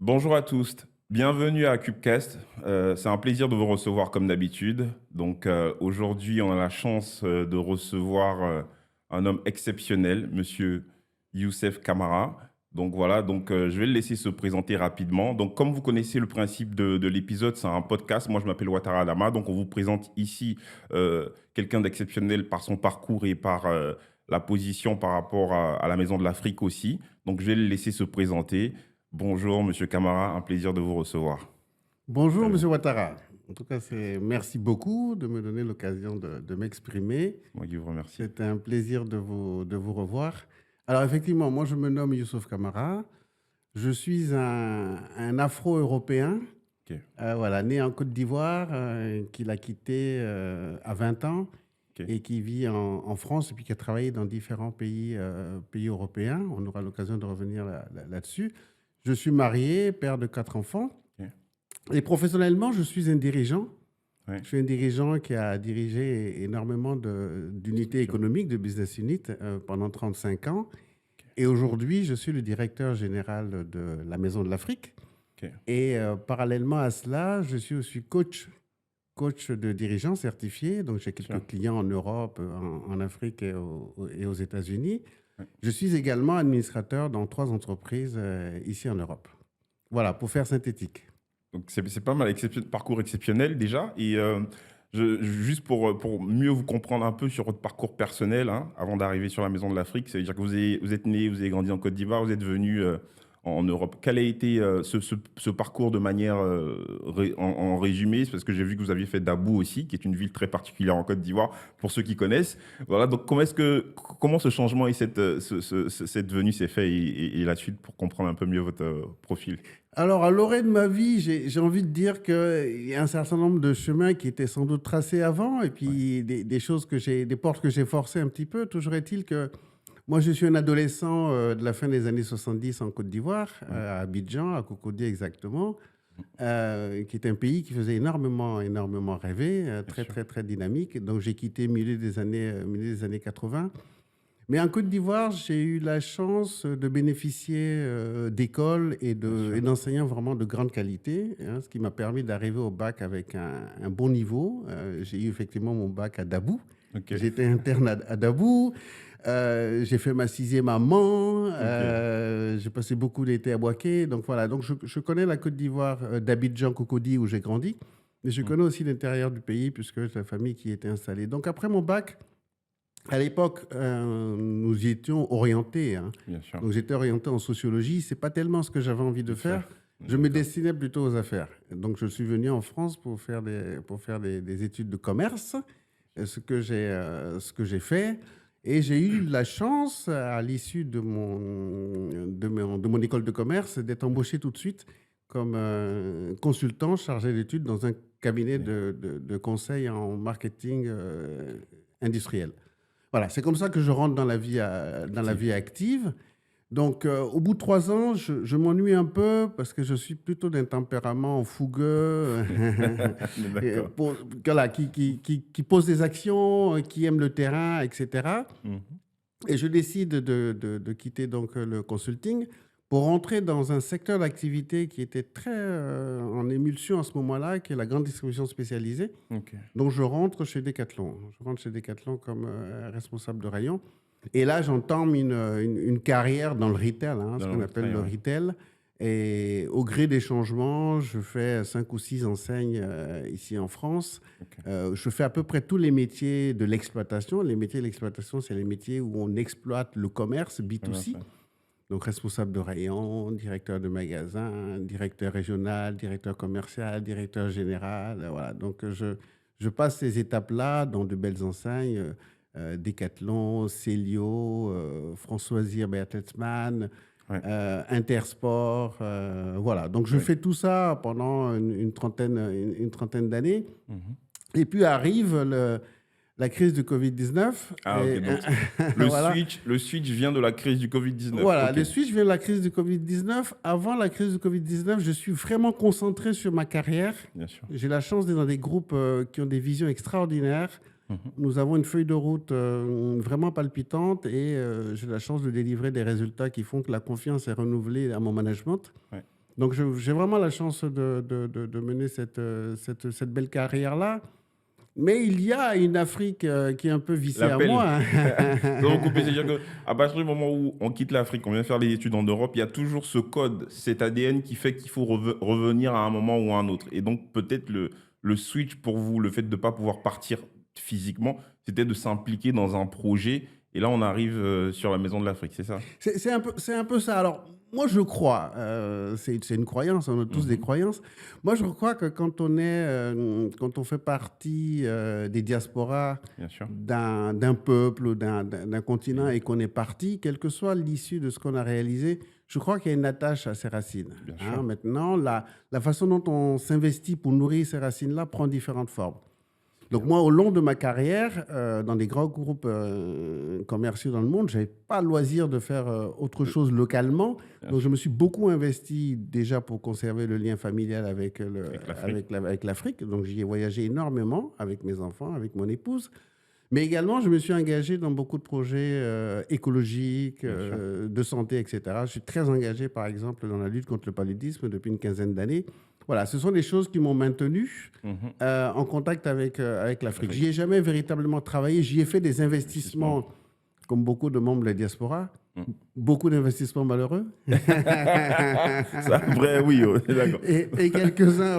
Bonjour à tous, bienvenue à Cubecast. C'est un plaisir de vous recevoir comme d'habitude. Donc aujourd'hui, on a la chance de recevoir un homme exceptionnel, Monsieur Youssef Kamara. Donc voilà, je vais le laisser se présenter rapidement. Donc comme vous connaissez le principe de l'épisode, c'est un podcast. Moi, je m'appelle Ouattara Adama. Donc on vous présente ici quelqu'un d'exceptionnel par son parcours et par la position par rapport à la Maison de l'Afrique aussi. Donc je vais le laisser se présenter. Bonjour, Monsieur Camara, un plaisir de vous recevoir. Bonjour, Euh, Monsieur Ouattara. En tout cas, merci beaucoup de me donner l'occasion de m'exprimer. Moi qui vous remercie. C'est un plaisir de vous revoir. Alors, effectivement, moi, je me nomme Youssouf Kamara. Je suis un Afro-Européen, Ok, voilà, né en Côte d'Ivoire, qui l'a quitté à 20 ans ok, et qui vit en France et puis qui a travaillé dans différents pays européens. On aura l'occasion de revenir là-dessus. Je suis marié, père de 4 enfants. ok. Et professionnellement, je suis un dirigeant. Ouais, Je suis un dirigeant qui a dirigé énormément d'unités structure. économiques, de business units pendant 35 ans. Ok, Et aujourd'hui, je suis le directeur général de la Maison de l'Afrique. ok, Et parallèlement à cela, je suis aussi coach de dirigeants certifié. Donc, j'ai sûr. quelques clients en Europe, en Afrique et aux États-Unis. Ouais. Je suis également administrateur dans 3 entreprises ici en Europe. Voilà, pour faire synthétique. Donc c'est pas mal, parcours exceptionnel déjà. Et juste pour mieux vous comprendre un peu sur votre parcours personnel, hein, avant d'arriver sur la Maison de l'Afrique, c'est-à-dire que vous êtes né, vous avez grandi en Côte d'Ivoire, vous êtes venu en Europe. Quel a été ce parcours de manière en résumé? C'est parce que j'ai vu que vous aviez fait Dabou aussi, qui est une ville très particulière en Côte d'Ivoire, pour ceux qui connaissent. Voilà, donc comment ce changement et cette venue s'est fait et la suite pour comprendre un peu mieux votre profil? Alors, à l'orée de ma vie, j'ai envie de dire qu'il y a un certain nombre de chemins qui étaient sans doute tracés avant, et Ouais, puis des portes que j'ai forcées un petit peu. Toujours est-il que moi, je suis un adolescent de la fin des années 70 en Côte d'Ivoire, ouais. à Abidjan, à Cocody exactement, qui est un pays qui faisait énormément rêver, Bien très, sûr. très, très dynamique. Donc, j'ai quitté milieu des années 80. Mais en Côte d'Ivoire, j'ai eu la chance de bénéficier d'écoles Bien et sûr. d'enseignants vraiment de grande qualité, hein, ce qui m'a permis d'arriver au bac avec un bon niveau. J'ai eu effectivement mon bac à Dabou. Ok. J'étais interne à Dabou. J'ai fait ma sixième à Mans. Ok. J'ai passé beaucoup d'été à Boaké. Donc voilà, donc je connais la Côte d'Ivoire d'Abidjan, Cocody, où j'ai grandi. Mais je Mm. connais aussi l'intérieur du pays, puisque j'ai la famille qui y était installée. Donc après mon bac, à l'époque, nous y étions orientés, hein. Bien sûr. Donc j'étais orienté en sociologie. C'est pas tellement ce que j'avais envie de De faire. faire. Je me D'accord. destinais plutôt aux affaires. Donc je suis venu en France pour faire des études de commerce, ce que j'ai fait. Et j'ai eu la chance, à l'issue de mon école de commerce, d'être embauché tout de suite comme consultant chargé d'études dans un cabinet Ok. de conseil en marketing industriel. Voilà, c'est comme ça que je rentre dans la vie Actif. active. Donc, au bout de 3 ans, je m'ennuie un peu parce que je suis plutôt d'un tempérament fougueux, et D'accord. voilà, qui pose des actions, qui aime le terrain, etc. Mhm. Et je décide de quitter donc le consulting pour rentrer dans un secteur d'activité qui était très en émulsion à ce moment-là, qui est la grande distribution spécialisée. Ok. Donc, je rentre chez Decathlon. Je rentre chez Decathlon comme responsable de rayon. Et là, j'entame une carrière dans le retail, hein, ce Dans qu'on le appelle retrait, le ouais. retail. Et au gré des changements, je fais 5 ou 6 enseignes ici en France. Ok. Je fais à peu près tous les métiers de l'exploitation. Les métiers de l'exploitation, c'est les métiers où on exploite le commerce Très bien B2C. fait. Donc, responsable de rayon, directeur de magasin, directeur régional, directeur commercial, directeur général. Voilà. Donc, je passe ces étapes-là dans de belles enseignes, Decathlon, Célio, Françoisir Bertelsmann, Ouais. Intersport. Voilà. Donc, je Ouais. fais tout ça pendant une trentaine d'années. Mhm. Et puis arrive la crise du Covid-19. Ah, ok. Et, Donc, voilà. le switch vient de la crise du Covid-19. Voilà, Ok. le Suisse vient de la crise du Covid-19. Avant la crise du Covid-19, je suis vraiment concentré sur ma carrière. Bien sûr. J'ai la chance d'être dans des groupes qui ont des visions extraordinaires. Mhm. Nous avons une feuille de route vraiment palpitante et j'ai la chance de délivrer des résultats qui font que la confiance est renouvelée à mon management. Ouais. Donc, j'ai vraiment la chance de mener cette belle carrière-là. Mais il y a une Afrique qui est un peu vissée à L'appel. moi, Ça va vous couper, hein. c'est-à-dire qu'à partir du moment où on quitte l'Afrique, on vient faire des études en Europe, il y a toujours ce code, cet ADN qui fait qu'il faut revenir à un moment ou à un autre. Et donc, peut-être le switch pour vous, le fait de ne pas pouvoir partir physiquement, c'était de s'impliquer dans un projet. Et là, on arrive sur la Maison de l'Afrique, c'est ça? C'est un peu ça. Alors, moi, je crois, c'est une croyance, on a tous des Mhm. croyances. Moi, je crois que quand on fait partie des diasporas Bien sûr. d'un peuple ou d'un continent Oui, et qu'on est parti, quelle que soit l'issue de ce qu'on a réalisé, je crois qu'il y a une attache à ces racines, bien sûr. hein. Maintenant, la façon dont on s'investit pour nourrir ces racines-là prend différentes formes. C'est Donc clair. moi, au long de ma carrière, dans des grands groupes commerciaux dans le monde, je n'avais pas le loisir de faire autre chose localement. Bien Donc je sûr. me suis beaucoup investi déjà pour conserver le lien familial Avec l'Afrique. avec l'Afrique. Donc j'y ai voyagé énormément avec mes enfants, avec mon épouse. Mais également, je me suis engagé dans beaucoup de projets écologiques, Bien sûr. de santé, etc. Je suis très engagé, par exemple, dans la lutte contre le paludisme depuis une quinzaine d'années. Voilà, ce sont des choses qui m'ont maintenu Mhm. en contact avec l'Afrique. J'y L'Afrique. ai jamais véritablement travaillé. J'y ai fait des Investissement. investissements, comme beaucoup de membres de la diaspora. Mm. Beaucoup d'investissements malheureux. Ça, après, oui, on est d'accord. Et quelques-uns,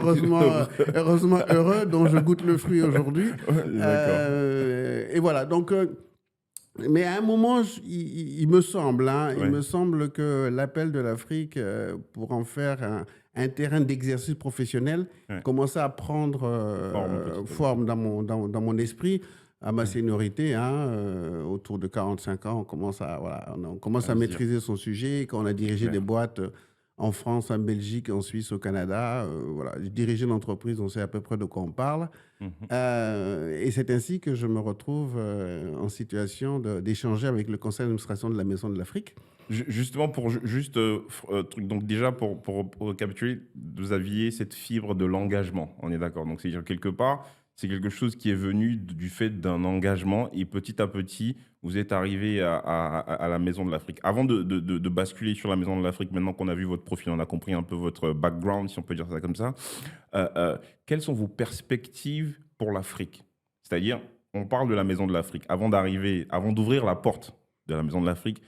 heureusement heureux, dont je goûte le fruit aujourd'hui. On est d'accord. Et voilà, donc, mais à un moment, il me semble, hein, il Ouais. me semble que l'appel de l'Afrique pour en faire un terrain d'exercice professionnel Ouais. commençait à prendre Forme petit à petit. forme dans mon esprit. À ma Ouais. seniorité, hein, autour de 45 ans, voilà, on commence À à se dire. maîtriser son sujet. Quand on a dirigé des Clair. boîtes en France, en Belgique, en Suisse, au Canada, voilà, diriger une entreprise, on sait à peu près de quoi on parle. Mhm. Et c'est ainsi que je me retrouve en situation d'échanger avec le conseil d'administration de la Maison de l'Afrique. Justement, pour juste truc, donc déjà pour récapituler, vous aviez cette fibre de l'engagement, on est d'accord. Donc c'est-à-dire quelque part, c'est quelque chose qui est venu du fait d'un engagement et petit à petit, vous êtes arrivé à la Maison de l'Afrique. Avant de basculer sur la Maison de l'Afrique, maintenant qu'on a vu votre profil, on a compris un peu votre background, si on peut dire ça comme ça, euh, euh, quelles sont vos perspectives pour l'Afrique? C'est-à-dire, on parle de la Maison de l'Afrique. Avant d'ouvrir la porte de la Maison de l'Afrique,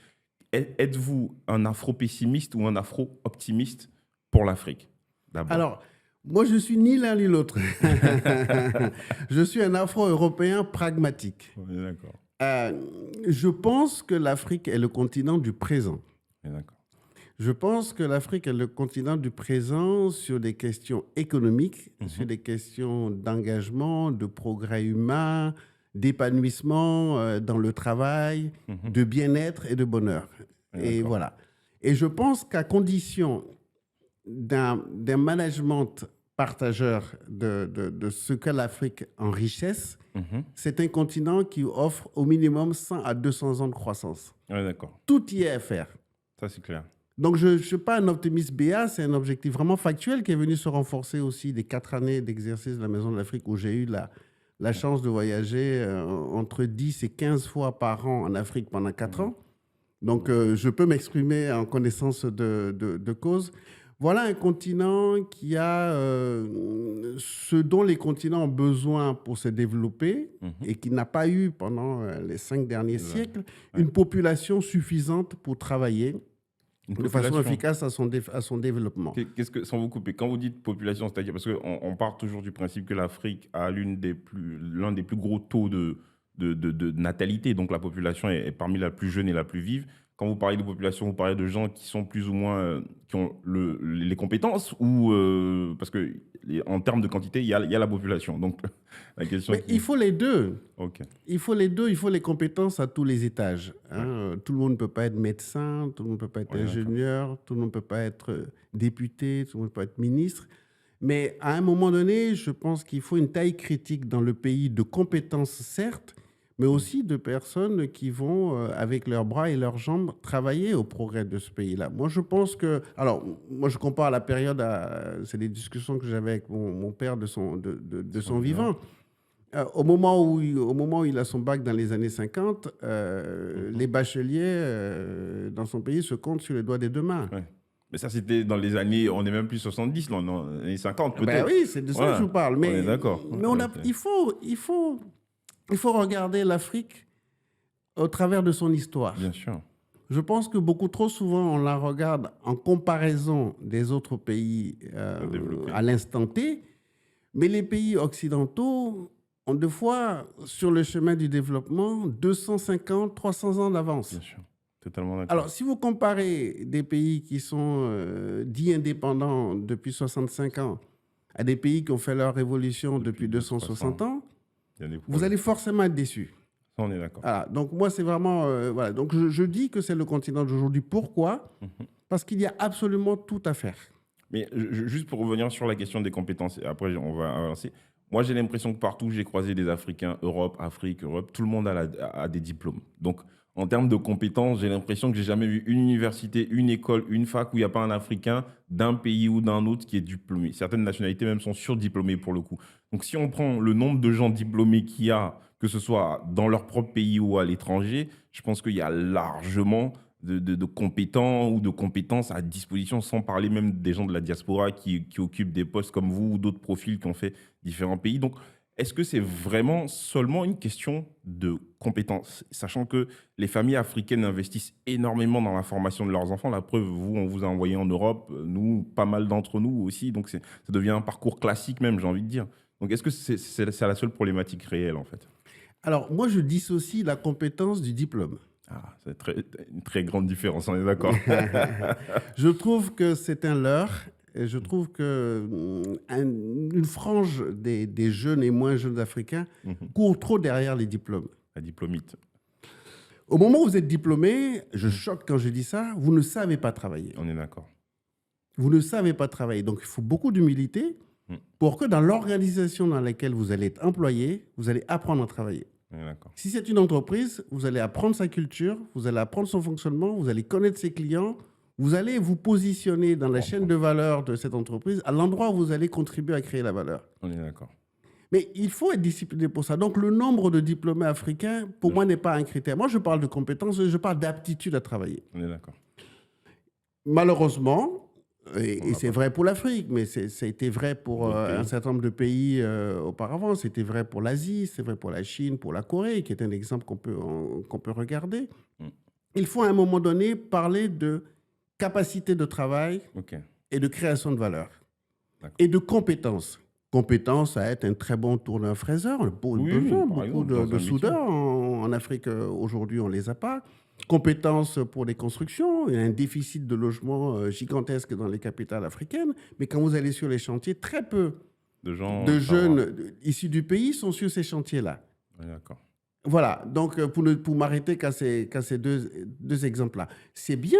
êtes-vous un afro-pessimiste ou un afro-optimiste pour l'Afrique, d'abord? Alors, moi, je suis ni l'un ni l'autre. Je suis un Afro-Européen pragmatique. On est d'accord. Euh, je pense que l'Afrique est le continent du présent. On est d'accord. Je pense que l'Afrique est le continent du présent sur des questions économiques, sur Mhm. des questions d'engagement, de progrès humain, d'épanouissement dans le travail, Mhm. de bien-être et de bonheur. On est Et d'accord. voilà. Et je pense qu'à condition d'un management partageur de ce que l'Afrique en richesse, Mhm. c'est un continent qui offre au minimum 100 à 200 ans de croissance. On est d'accord. Tout y est à faire. Ça, c'est clair. Donc, je ne suis pas un optimiste BA, c'est un objectif vraiment factuel qui est venu se renforcer aussi des 4 années d'exercice de la Maison de l'Afrique où j'ai eu la chance de voyager entre 10 et 15 fois par an en Afrique pendant 4 Mhm. ans. Donc, je peux m'exprimer en connaissance de cause. Voilà un continent qui a ce dont les continents ont besoin pour se développer Mhm. et qui n'a pas eu pendant les 5 derniers C'est ça. siècles Ouais. une population suffisante pour travailler Une de façon population. efficace à son développement. Qu'est-ce que, sans vous couper, quand vous dites population, c'est-à-dire, parce qu'on part toujours du principe que l'Afrique a l'un des plus gros taux de natalité, donc la population est parmi la plus jeune et la plus vive. Quand vous parlez de population, vous parlez de gens qui sont plus ou moins, qui ont les compétences, ou parce que en termes de quantité, il y a la population. Donc la question Mais il faut les deux. Ok. Il faut les deux, il faut les compétences à tous les étages, hein. Ouais. Tout le monde ne peut pas être médecin, tout le monde ne peut pas être On est d'accord. ingénieur, tout le monde ne peut pas être député, tout le monde ne peut pas être ministre. Mais à un moment donné, je pense qu'il faut une taille critique dans le pays de compétences, certes, mais aussi de personnes qui vont, avec leurs bras et leurs jambes, travailler au progrès de ce pays-là. Moi, je pense que... Alors, moi, je compare la période c'est des discussions que j'avais avec mon père de son vivant. Au moment où il a son bac dans les années 50, Mhm. les bacheliers dans son pays se comptent sur les doigts des deux mains. Ouais. Mais ça, c'était dans les années, on est même plus 70, là, dans les années 50 Ben peut-être. oui, c'est de ça que je Voilà, vous parle. on est d'accord. Mais il faut regarder l'Afrique au travers de son histoire. Bien sûr, Je pense que beaucoup trop souvent, on la regarde en comparaison des autres pays développé, à l'instant T, mais les pays occidentaux ont deux fois, sur le chemin du développement, 250, 300 ans d'avance. bien sûr. Totalement d'accord. Alors, si vous comparez des pays qui sont dits indépendants depuis 65 ans à des pays qui ont fait leur révolution Depuis depuis 200-300, 260 ans, il y a des vous problèmes. allez forcément être déçu. Ça, on est d'accord. Voilà. Donc, moi, c'est vraiment. Voilà. Donc, je dis que c'est le continent d'aujourd'hui. Pourquoi? Mhm. Parce qu'il y a absolument tout à faire. Mais juste pour revenir sur la question des compétences, et après on va avancer. Moi, j'ai l'impression que partout où j'ai croisé des Africains, Europe, Afrique, Europe, tout le monde a des diplômes. Donc, en termes de compétences, j'ai l'impression que j'ai jamais vu une université, une école, une fac où il n'y a pas un Africain d'un pays ou d'un autre qui est diplômé. Certaines nationalités même sont surdiplômées pour le coup. Donc, si on prend le nombre de gens diplômés qu'il y a, que ce soit dans leur propre pays ou à l'étranger, je pense qu'il y a largement de compétents ou de compétences à disposition, sans parler même des gens de la diaspora qui occupent des postes comme vous ou d'autres profils qui ont fait différents pays. Donc, est-ce que c'est vraiment seulement une question de compétences, sachant que les familles africaines investissent énormément dans la formation de leurs enfants? La preuve, vous, on vous a envoyé en Europe, nous, pas mal d'entre nous aussi, donc ça devient un parcours classique même, j'ai envie de dire. Donc, est-ce que c'est la seule problématique réelle, en fait? Alors, moi, je dissocie la compétence du diplôme. Ah, c'est une très grande différence, on est d'accord. Je trouve que c'est un leurre. Et je trouve que une frange des jeunes et moins jeunes Africains Mhm. court trop derrière les diplômes. La diplômite. Au moment où vous êtes diplômé, je Mhm. choque quand je dis ça, vous ne savez pas travailler. On est d'accord. Vous ne savez pas travailler. Donc, il faut beaucoup d'humilité Mhm. pour que dans l'organisation dans laquelle vous allez être employé, vous allez apprendre à travailler. On est d'accord. Si c'est une entreprise, vous allez apprendre sa culture, vous allez apprendre son fonctionnement, vous allez connaître ses clients, vous allez vous positionner dans la chaîne de valeur de cette entreprise, à l'endroit où vous allez contribuer à créer la valeur. On est d'accord. Mais il faut être discipliné pour ça. Donc, le nombre de diplômés africains, pour moi, n'est pas un critère. Moi, je parle de compétences, je parle d'aptitude à travailler. On est d'accord. Malheureusement, On et n'a c'est pas vrai pour l'Afrique, mais ça a été vrai pour d'autres un pays. certain nombre de pays auparavant. C'était vrai pour l'Asie, c'est vrai pour la Chine, pour la Corée, qui est un exemple qu'on peut regarder. Mm. Il faut à un moment donné parler de capacité de travail OK. et de création de valeur D'accord. et de compétences. Compétences à être un très bon tourneur-fraiseur. On a Oui, besoin, par beaucoup exemple, dans de un métier. soudeurs en Afrique aujourd'hui, on ne les a pas. Compétences pour les constructions. Il y a un déficit de logement gigantesque dans les capitales africaines. Mais quand vous allez sur les chantiers, très peu De gens de savoir. jeunes issus du pays sont sur ces chantiers-là. On est d'accord. Voilà, donc pour m'arrêter qu'à ces deux exemples-là, c'est bien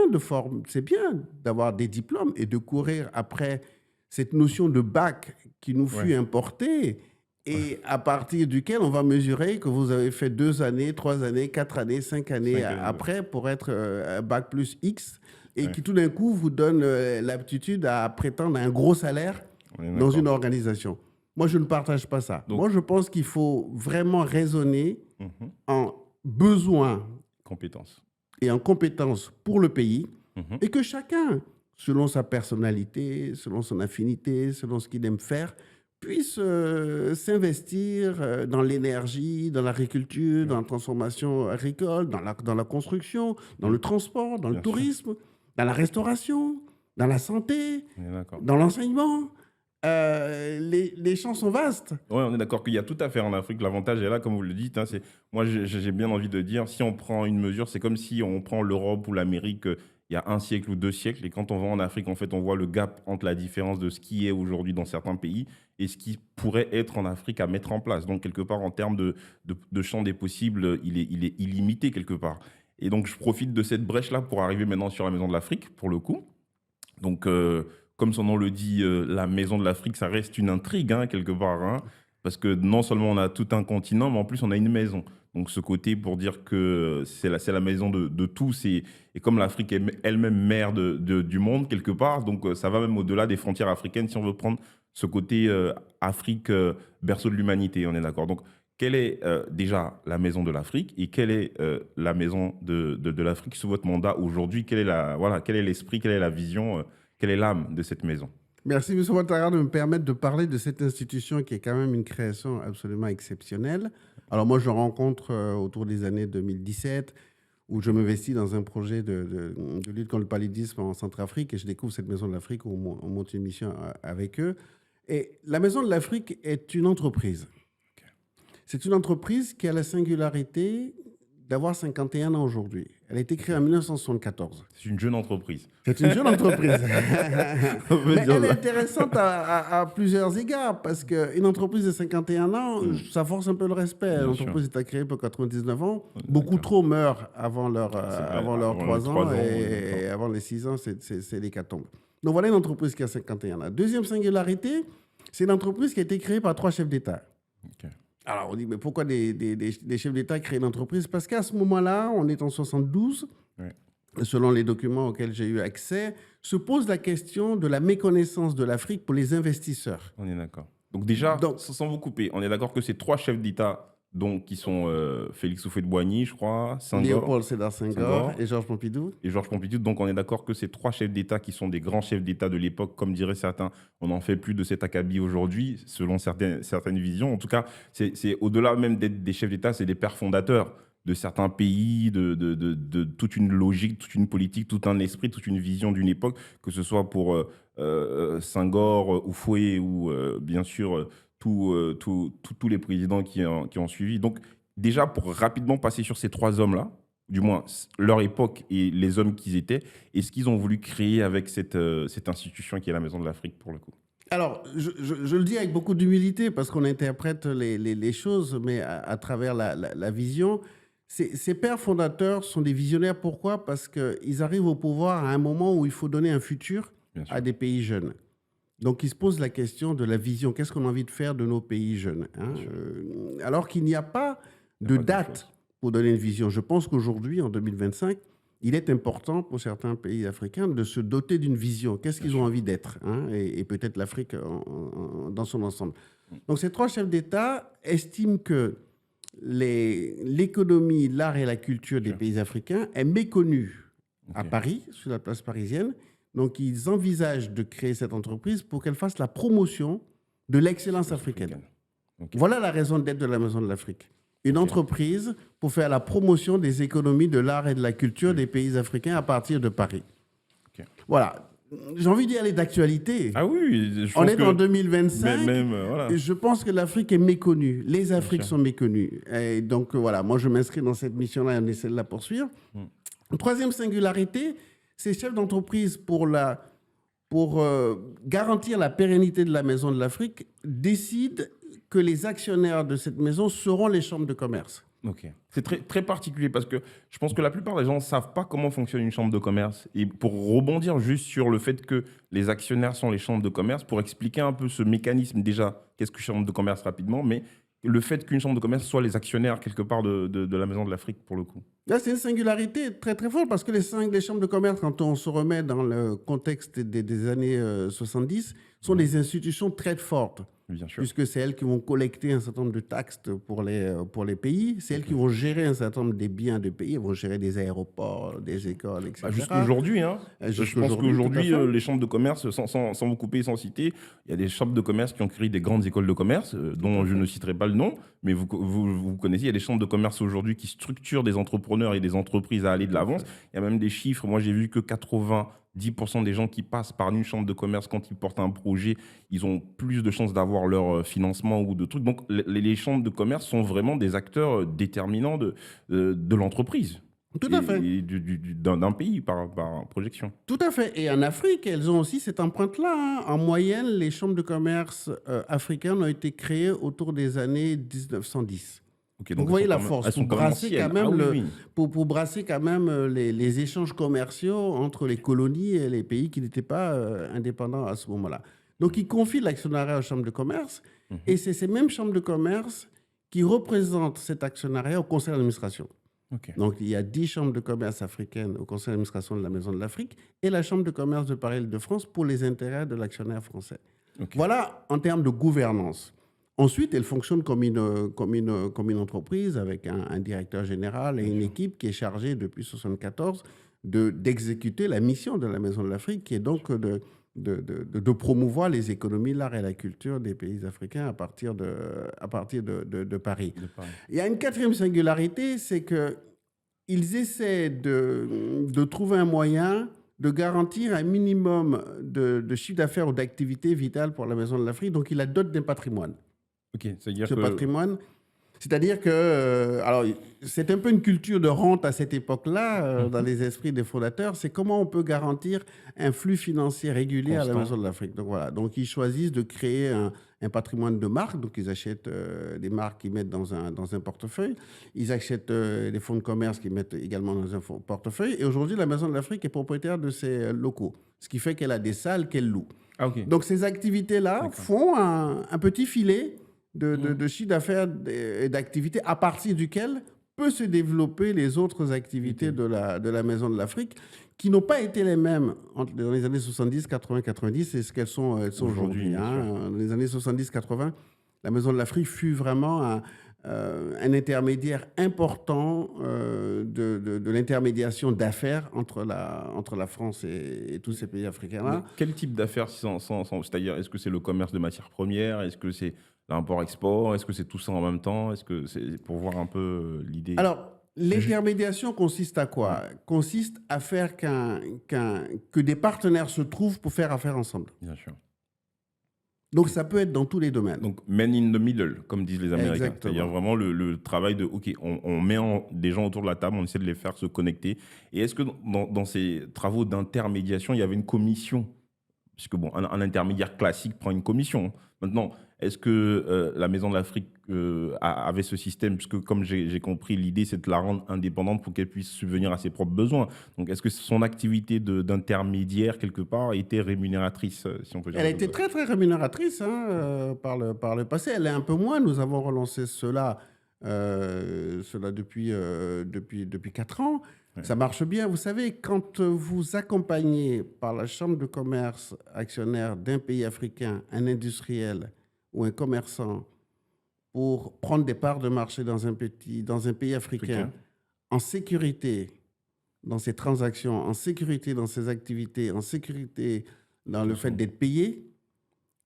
c'est bien d'avoir des diplômes et de courir après cette notion de bac qui nous fut Ouais. importée et à partir duquel on va mesurer que vous avez fait 2 années, 3 années, 4 années, 5 années 5 années. après pour être un bac plus X et Ouais. qui tout d'un coup vous donne l'aptitude à prétendre à un gros salaire On est dans d'accord. une organisation. Moi, je ne partage pas ça. Donc, Moi, je pense qu'il faut vraiment raisonner mhm. en besoins Compétences. et en compétences pour le pays Mhm. et que chacun, selon sa personnalité, selon son affinité, selon ce qu'il aime faire, puisse s'investir dans l'énergie, dans l'agriculture, dans la transformation agricole, dans la construction, dans le transport, dans le Bien sûr. tourisme, dans la restauration, dans la santé, On est d'accord. dans l'enseignement. Les champs sont vastes. Ouais, on est d'accord qu'il y a tout à faire en Afrique. L'avantage est là, comme vous le dites. Hein, moi, j'ai bien envie de dire, si on prend une mesure, c'est comme si on prend l'Europe ou l'Amérique il y a 1 siècle ou 2 siècles. Et quand on va en Afrique, en fait, on voit le gap entre la différence de ce qui est aujourd'hui dans certains pays et ce qui pourrait être en Afrique à mettre en place. Donc, quelque part, en termes de champ des possibles, il est illimité quelque part. Et donc, je profite de cette brèche-là pour arriver maintenant sur la Maison de l'Afrique, pour le coup. Donc, comme son nom le dit, la Maison de l'Afrique, ça reste une intrigue, hein, quelque part. Hein, parce que non seulement on a tout un continent, mais en plus on a une maison. Donc, ce côté pour dire que c'est la maison de tous. Et comme l'Afrique est elle-même mère du monde, quelque part, donc ça va même au-delà des frontières africaines si on veut prendre ce côté Afrique, berceau de l'humanité, on est d'accord. Donc, quelle est déjà la maison de l'Afrique et quelle est la maison de l'Afrique sous votre mandat aujourd'hui? Quel est l'esprit, quelle est la vision Quelle est l'âme de cette maison? Merci, M. Ouattara, de me permettre de parler de cette institution qui est quand même une création absolument exceptionnelle. Alors moi, je rencontre autour des années 2017, où je m'investis dans un projet de lutte contre le paludisme en Centrafrique, et je découvre cette Maison de l'Afrique, où on monte une mission avec eux. Et la Maison de l'Afrique est une entreprise. C'est une entreprise qui a la singularité d'avoir 51 ans aujourd'hui. Elle a été créée en 1974. C'est une jeune entreprise. C'est une jeune entreprise. On peut Mais dire elle est ça. intéressante à plusieurs égards, parce qu'une entreprise de 51 ans, ça force un peu le respect. Bien L'entreprise est créée pour 99 ans. On est Beaucoup d'accord. trop meurent avant leurs vrai, avant leurs avant les 3 ans, 3 ans, et avant les 6 ans, c'est l'hécatombe. Donc voilà une entreprise qui a 51 ans. Deuxième singularité, c'est une entreprise qui a été créée par 3 chefs d'État. Ok. Alors, on dit, mais pourquoi des chefs d'État créent une entreprise? Parce qu'à ce moment-là, on est en 72, Ouais. selon les documents auxquels j'ai eu accès, se pose la question de la méconnaissance de l'Afrique pour les investisseurs. On est d'accord. Donc déjà, Donc- sans vous couper, on est d'accord que ces 3 chefs d'État, donc, qui sont Félix Houphouët-Boigny, je crois, Senghor Léopold Sédar Senghor Senghor. et Georges Pompidou. et Georges Pompidou. Donc on est d'accord que ces 3 chefs d'État qui sont des grands chefs d'État de l'époque, comme diraient certains, on n'en fait plus de cet acabit aujourd'hui, selon certaines visions. En tout cas, c'est au-delà même d'être des chefs d'État, c'est des pères fondateurs de certains pays, de toute une logique, toute une politique, tout un esprit, toute une vision d'une époque, que ce soit pour Senghor, Houphouët ou bien sûr tous les présidents qui ont suivi. Donc déjà, pour rapidement passer sur ces 3 hommes-là, du moins leur époque et les hommes qu'ils étaient, et ce qu'ils ont voulu créer avec cette institution qui est la Maison de l'Afrique, pour le coup. Alors, je le dis avec beaucoup d'humilité parce qu'on interprète les choses, mais à travers la vision. Ces pères fondateurs sont des visionnaires. Pourquoi? Parce qu'ils arrivent au pouvoir à un moment où il faut donner un futur Bien sûr. à des pays jeunes. Donc, ils se posent la question de la vision. Qu'est-ce qu'on a envie de faire de nos pays jeunes, hein? Alors qu'il n'y a pas Il y a de pas de date chose. pour donner une vision. Je pense qu'aujourd'hui, en 2025, il est important pour certains pays africains de se doter d'une vision. Qu'est-ce qu'ils ont envie d'être, hein? Et peut-être l'Afrique dans son ensemble. Donc, ces 3 chefs d'État estiment que l'économie, l'art et la culture des pays africains est méconnue à Ok. Paris, sur la place parisienne. Donc, ils envisagent de créer cette entreprise pour qu'elle fasse la promotion de l'excellence africaine. Ok. Voilà la raison d'être de la Maison de l'Afrique. Une entreprise pour faire la promotion des économies de l'art et de la culture des pays africains à partir de Paris. Ok. Voilà. J'ai envie d'y aller d'actualité. Ah oui, je On pense est que en 2025. voilà. Et je pense que l'Afrique est méconnue. Les Afriques sûr. sont méconnues. Et donc, voilà, moi, je m'inscris dans cette mission-là et on essaie de la poursuivre. Troisième singularité, ces chefs d'entreprise, pour garantir la pérennité de la Maison de l'Afrique, décident que les actionnaires de cette maison seront les chambres de commerce. Ok. C'est très, très particulier parce que je pense que la plupart des gens ne savent pas comment fonctionne une chambre de commerce. Et pour rebondir juste sur le fait que les actionnaires sont les chambres de commerce, pour expliquer un peu ce mécanisme déjà, qu'est-ce que chambre de commerce rapidement, mais le fait qu'une chambre de commerce soit les actionnaires quelque part de la Maison de l'Afrique pour le coup. Là, c'est une singularité très très forte parce que les chambres de commerce, quand on se remet dans le contexte des années 70, sont des institutions très fortes. Bien sûr. Puisque c'est elles qui vont collecter un certain nombre de taxes pour les pays, c'est elles qui vont gérer un certain nombre des biens de pays, elles vont gérer des aéroports, des écoles, etc. Jusqu'à aujourd'hui, hein. Je pense qu'aujourd'hui, tout à fait. les chambres de commerce, sans vous couper, sans citer, il y a des chambres de commerce qui ont créé des grandes écoles de commerce, dont je ne citerai pas le nom, mais vous connaissez, il y a des chambres de commerce aujourd'hui qui structurent des entrepreneurs et des entreprises à aller de l'avance. Il y a même des chiffres, moi j'ai vu que 90% des gens qui passent par une chambre de commerce quand ils portent un projet, ils ont plus de chances d'avoir leur financement ou de trucs. Donc les chambres de commerce sont vraiment des acteurs déterminants de l'entreprise. Tout à fait. Et d'un pays par projection. Tout à fait. Et en Afrique, elles ont aussi cette empreinte-là, hein. En moyenne, les chambres de commerce africaines ont été créées autour des années 1910. Okay, donc vous voyez la force pour brasser quand même, pour brasser quand même les échanges commerciaux entre les colonies et les pays qui n'étaient pas indépendants à ce moment-là. Donc ils confient l'actionnariat aux chambres de commerce et c'est ces mêmes chambres de commerce qui représentent cet actionnariat au conseil d'administration. Okay. Donc il y a 10 chambres de commerce africaines au conseil d'administration de la Maison de l'Afrique et la chambre de commerce de Paris-Île-de-France pour les intérêts de l'actionnaire français. Okay. Voilà en termes de gouvernance. Ensuite, elle fonctionne comme une entreprise avec un directeur général et une équipe qui est chargée depuis 1974 d'exécuter la mission de la Maison de l'Afrique, qui est donc de promouvoir les économies, l'art et la culture des pays africains à partir de Paris. Il y a une quatrième singularité, c'est qu'ils essaient de trouver un moyen de garantir un minimum de chiffre d'affaires ou d'activité vitale pour la Maison de l'Afrique. Donc, il la dote d'un patrimoine. Ok, c'est-à-dire Ce que... patrimoine, c'est-à-dire que, alors, c'est un peu une culture de rente à cette époque-là, dans les esprits des fondateurs. C'est comment on peut garantir un flux financier régulier à la Maison de l'Afrique. Donc voilà, donc ils choisissent de créer un patrimoine de marques. Donc ils achètent des marques qu'ils mettent dans un portefeuille. Ils achètent des fonds de commerce qu'ils mettent également dans un portefeuille. Et aujourd'hui, la Maison de l'Afrique est propriétaire de ces locaux, ce qui fait qu'elle a des salles qu'elle loue. Ah, ok. Donc ces activités-là font un petit filet de chiffre d'affaires et d'activités à partir duquel peut se développer les autres activités de la Maison de l'Afrique, qui n'ont pas été les mêmes dans les années 70, 80, 90 et ce qu'elles sont aujourd'hui. Dans les années 70-80, la Maison de l'Afrique fut vraiment un intermédiaire important de l'intermédiation d'affaires entre la France et tous ces pays africains-là. Quel type d'affaires c'est-à-dire, est-ce que c'est le commerce de matières premières? Est-ce que c'est l'import-export? Est-ce que c'est tout ça en même temps? Est-ce que c'est pour voir un peu l'idée? Alors, l'intermédiation consiste à quoi? Consiste à faire que des partenaires se trouvent pour faire affaire ensemble. Bien sûr. Donc, ça peut être dans tous les domaines. Donc, men in the middle, comme disent les Américains. Exactement. C'est-à-dire vraiment le travail de, OK, on met des gens autour de la table, on essaie de les faire se connecter. Et est-ce que dans ces travaux d'intermédiation, il y avait une commission? Puisque bon, un intermédiaire classique prend une commission. Maintenant, est-ce que la Maison de l'Afrique avait ce système? Puisque comme j'ai compris, l'idée, c'est de la rendre indépendante pour qu'elle puisse subvenir à ses propres besoins. Donc, est-ce que son activité d'intermédiaire, quelque part, était rémunératrice, si on peut dire? Elle a été très, très rémunératrice par le passé. Elle est un peu moins. Nous avons relancé cela depuis 4 ans. Ouais. Ça marche bien. Vous savez, quand vous accompagnez par la Chambre de commerce actionnaire d'un pays africain un industriel ou un commerçant pour prendre des parts de marché dans un pays africain, en sécurité dans ses transactions, en sécurité dans ses activités, en sécurité dans le fait d'être payé,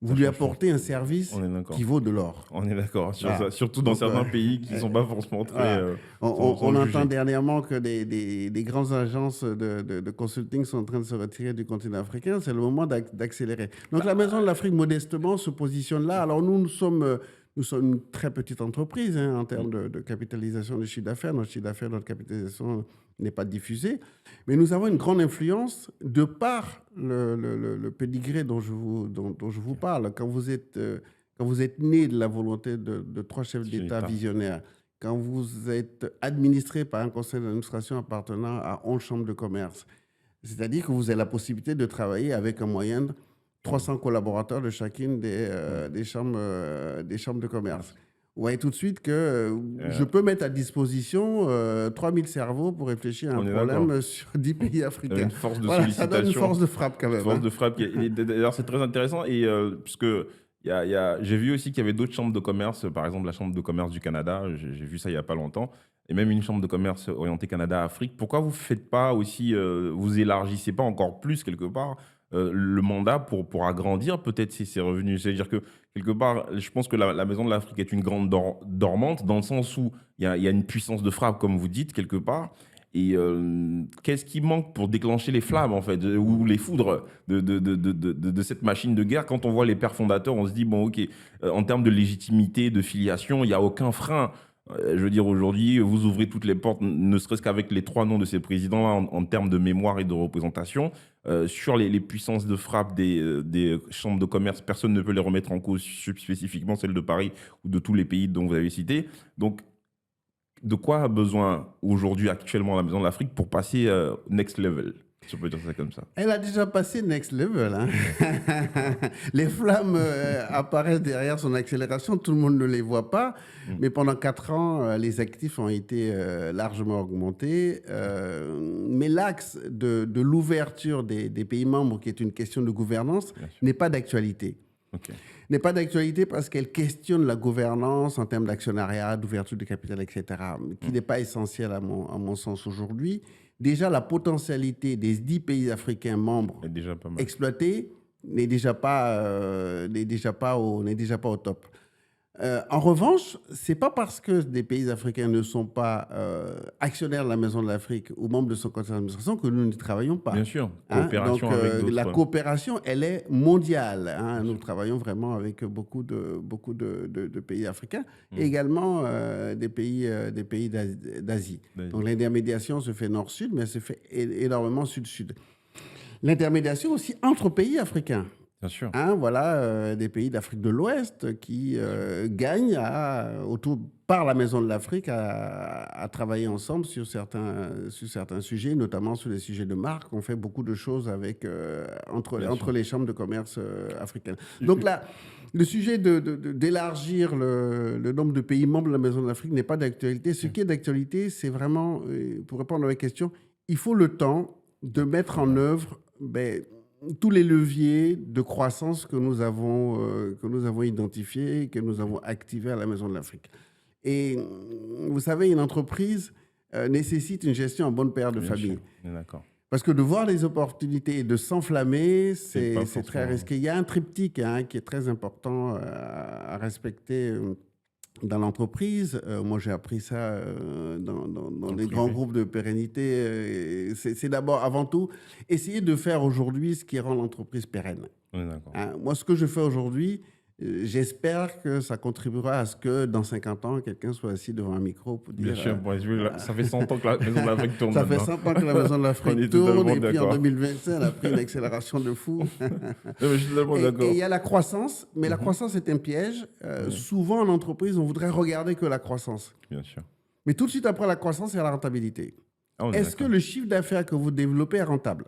vous lui apportez un service qui vaut de l'or. On est d'accord sur ça, surtout dans certains pays qui ne sont pas forcément très... on entend dernièrement que des grandes agences de consulting sont en train de se retirer du continent africain. C'est le moment d'accélérer. Donc la Maison de l'Afrique, modestement, se positionne là. Alors nous sommes une très petite entreprise en termes de capitalisation de chiffre d'affaires. Notre capitalisation n'est pas diffusée. Mais nous avons une grande influence de par le pédigré dont je vous parle. Quand vous êtes né de la volonté de 3 chefs d'État visionnaires, quand vous êtes administré par un conseil d'administration appartenant à 11 chambres de commerce, c'est-à-dire que vous avez la possibilité de travailler avec en moyenne 300 collaborateurs de chacune des chambres de commerce. Vous voyez tout de suite que je peux mettre à disposition 3000 cerveaux pour réfléchir à un problème sur 10 pays africains. Une force de sollicitation. Ça donne une force de frappe quand même. Une force de frappe. D'ailleurs, c'est très intéressant. Et puisque j'ai vu aussi qu'il y avait d'autres chambres de commerce, par exemple la Chambre de commerce du Canada, j'ai vu ça il n'y a pas longtemps, et même une chambre de commerce orientée Canada-Afrique. Pourquoi vous ne faites pas aussi, vous élargissez pas encore plus quelque part le mandat pour agrandir peut-être ses revenus? C'est-à-dire que quelque part, je pense que la Maison de l'Afrique est une grande dormante dans le sens où il y a une puissance de frappe, comme vous dites, quelque part. Et qu'est-ce qui manque pour déclencher les flammes, en fait, ou les foudres de cette machine de guerre? Quand on voit les pères fondateurs, on se dit, bon, OK, en termes de légitimité, de filiation, il n'y a aucun frein. Je veux dire, aujourd'hui, vous ouvrez toutes les portes, ne serait-ce qu'avec les 3 noms de ces présidents-là, en termes de mémoire et de représentation. Sur les puissances de frappe des chambres de commerce, personne ne peut les remettre en cause, spécifiquement celles de Paris ou de tous les pays dont vous avez cité. Donc, de quoi a besoin aujourd'hui, actuellement, la Maison de l'Afrique pour passer next level, si on peut dire ça comme ça? Elle a déjà passé next level. Les flammes apparaissent derrière son accélération, tout le monde ne les voit pas. Mais pendant 4 ans, les actifs ont été largement augmentés. Mais l'axe de l'ouverture des pays membres, qui est une question de gouvernance, n'est pas d'actualité. Ok. N'est pas d'actualité parce qu'elle questionne la gouvernance en termes d'actionnariat, d'ouverture de capital, etc., qui n'est pas essentielle à mon sens aujourd'hui. Déjà, la potentialité des 10 pays africains membres C'est déjà pas mal. exploités n'est déjà pas au top. En revanche, c'est pas parce que des pays africains ne sont pas actionnaires de la Maison de l'Afrique ou membres de son conseil d'administration que nous ne travaillons pas. Bien sûr, Hein. Donc, coopération avec la d'autres. coopération, elle est mondiale. Hein. Bien Nous sûr. travaillons vraiment avec beaucoup de pays africains et Mm. également des pays d'Asie. Vas-y. Donc, l'intermédiation se fait nord-sud, mais elle se fait énormément sud-sud. L'intermédiation aussi entre pays africains. Bien sûr. Hein, voilà, des pays d'Afrique de l'Ouest qui gagnent par la Maison de l'Afrique à travailler ensemble sur certains sujets, notamment sur les sujets de marque. On fait beaucoup de choses Bien entre sûr. les chambres de commerce africaines. Donc là, le sujet d'élargir le nombre de pays membres de la Maison de l'Afrique n'est pas d'actualité. Ce qui est d'actualité, c'est vraiment, pour répondre à la question, il faut le temps de mettre en œuvre tous les leviers de croissance que nous avons identifiés, que nous avons activés à la Maison de l'Afrique. Et vous savez, une entreprise nécessite une gestion en bonne paire de Bien famille. sûr. On est d'accord. Parce que de voir les opportunités et de s'enflammer, C'est pas c'est très forcément- risqué. Il y a un triptyque qui est très important à respecter dans l'entreprise. Moi, j'ai appris ça dans le les grands privé. groupes de pérennité. C'est d'abord, avant tout, essayer de faire aujourd'hui ce qui rend l'entreprise pérenne. On est d'accord. Hein. Moi, ce que je fais aujourd'hui, j'espère que ça contribuera à ce que dans 50 ans, quelqu'un soit assis devant un micro pour dire... Bien sûr, bon, ça fait 100 ans que la Maison de l'Afrique tourne Ça fait maintenant. 100 ans que la Maison de On l'Afrique est tourne, totalement et puis en d'accord. 2025, elle a pris une accélération de fou. Non, mais je suis totalement Et d'accord. il y a la croissance, mais la croissance est un piège. Souvent en entreprise, on voudrait regarder que la croissance. Bien sûr. Mais tout de suite après la croissance, il y a la rentabilité. Ah, on est Est-ce que d'accord. le chiffre d'affaires que vous développez est rentable?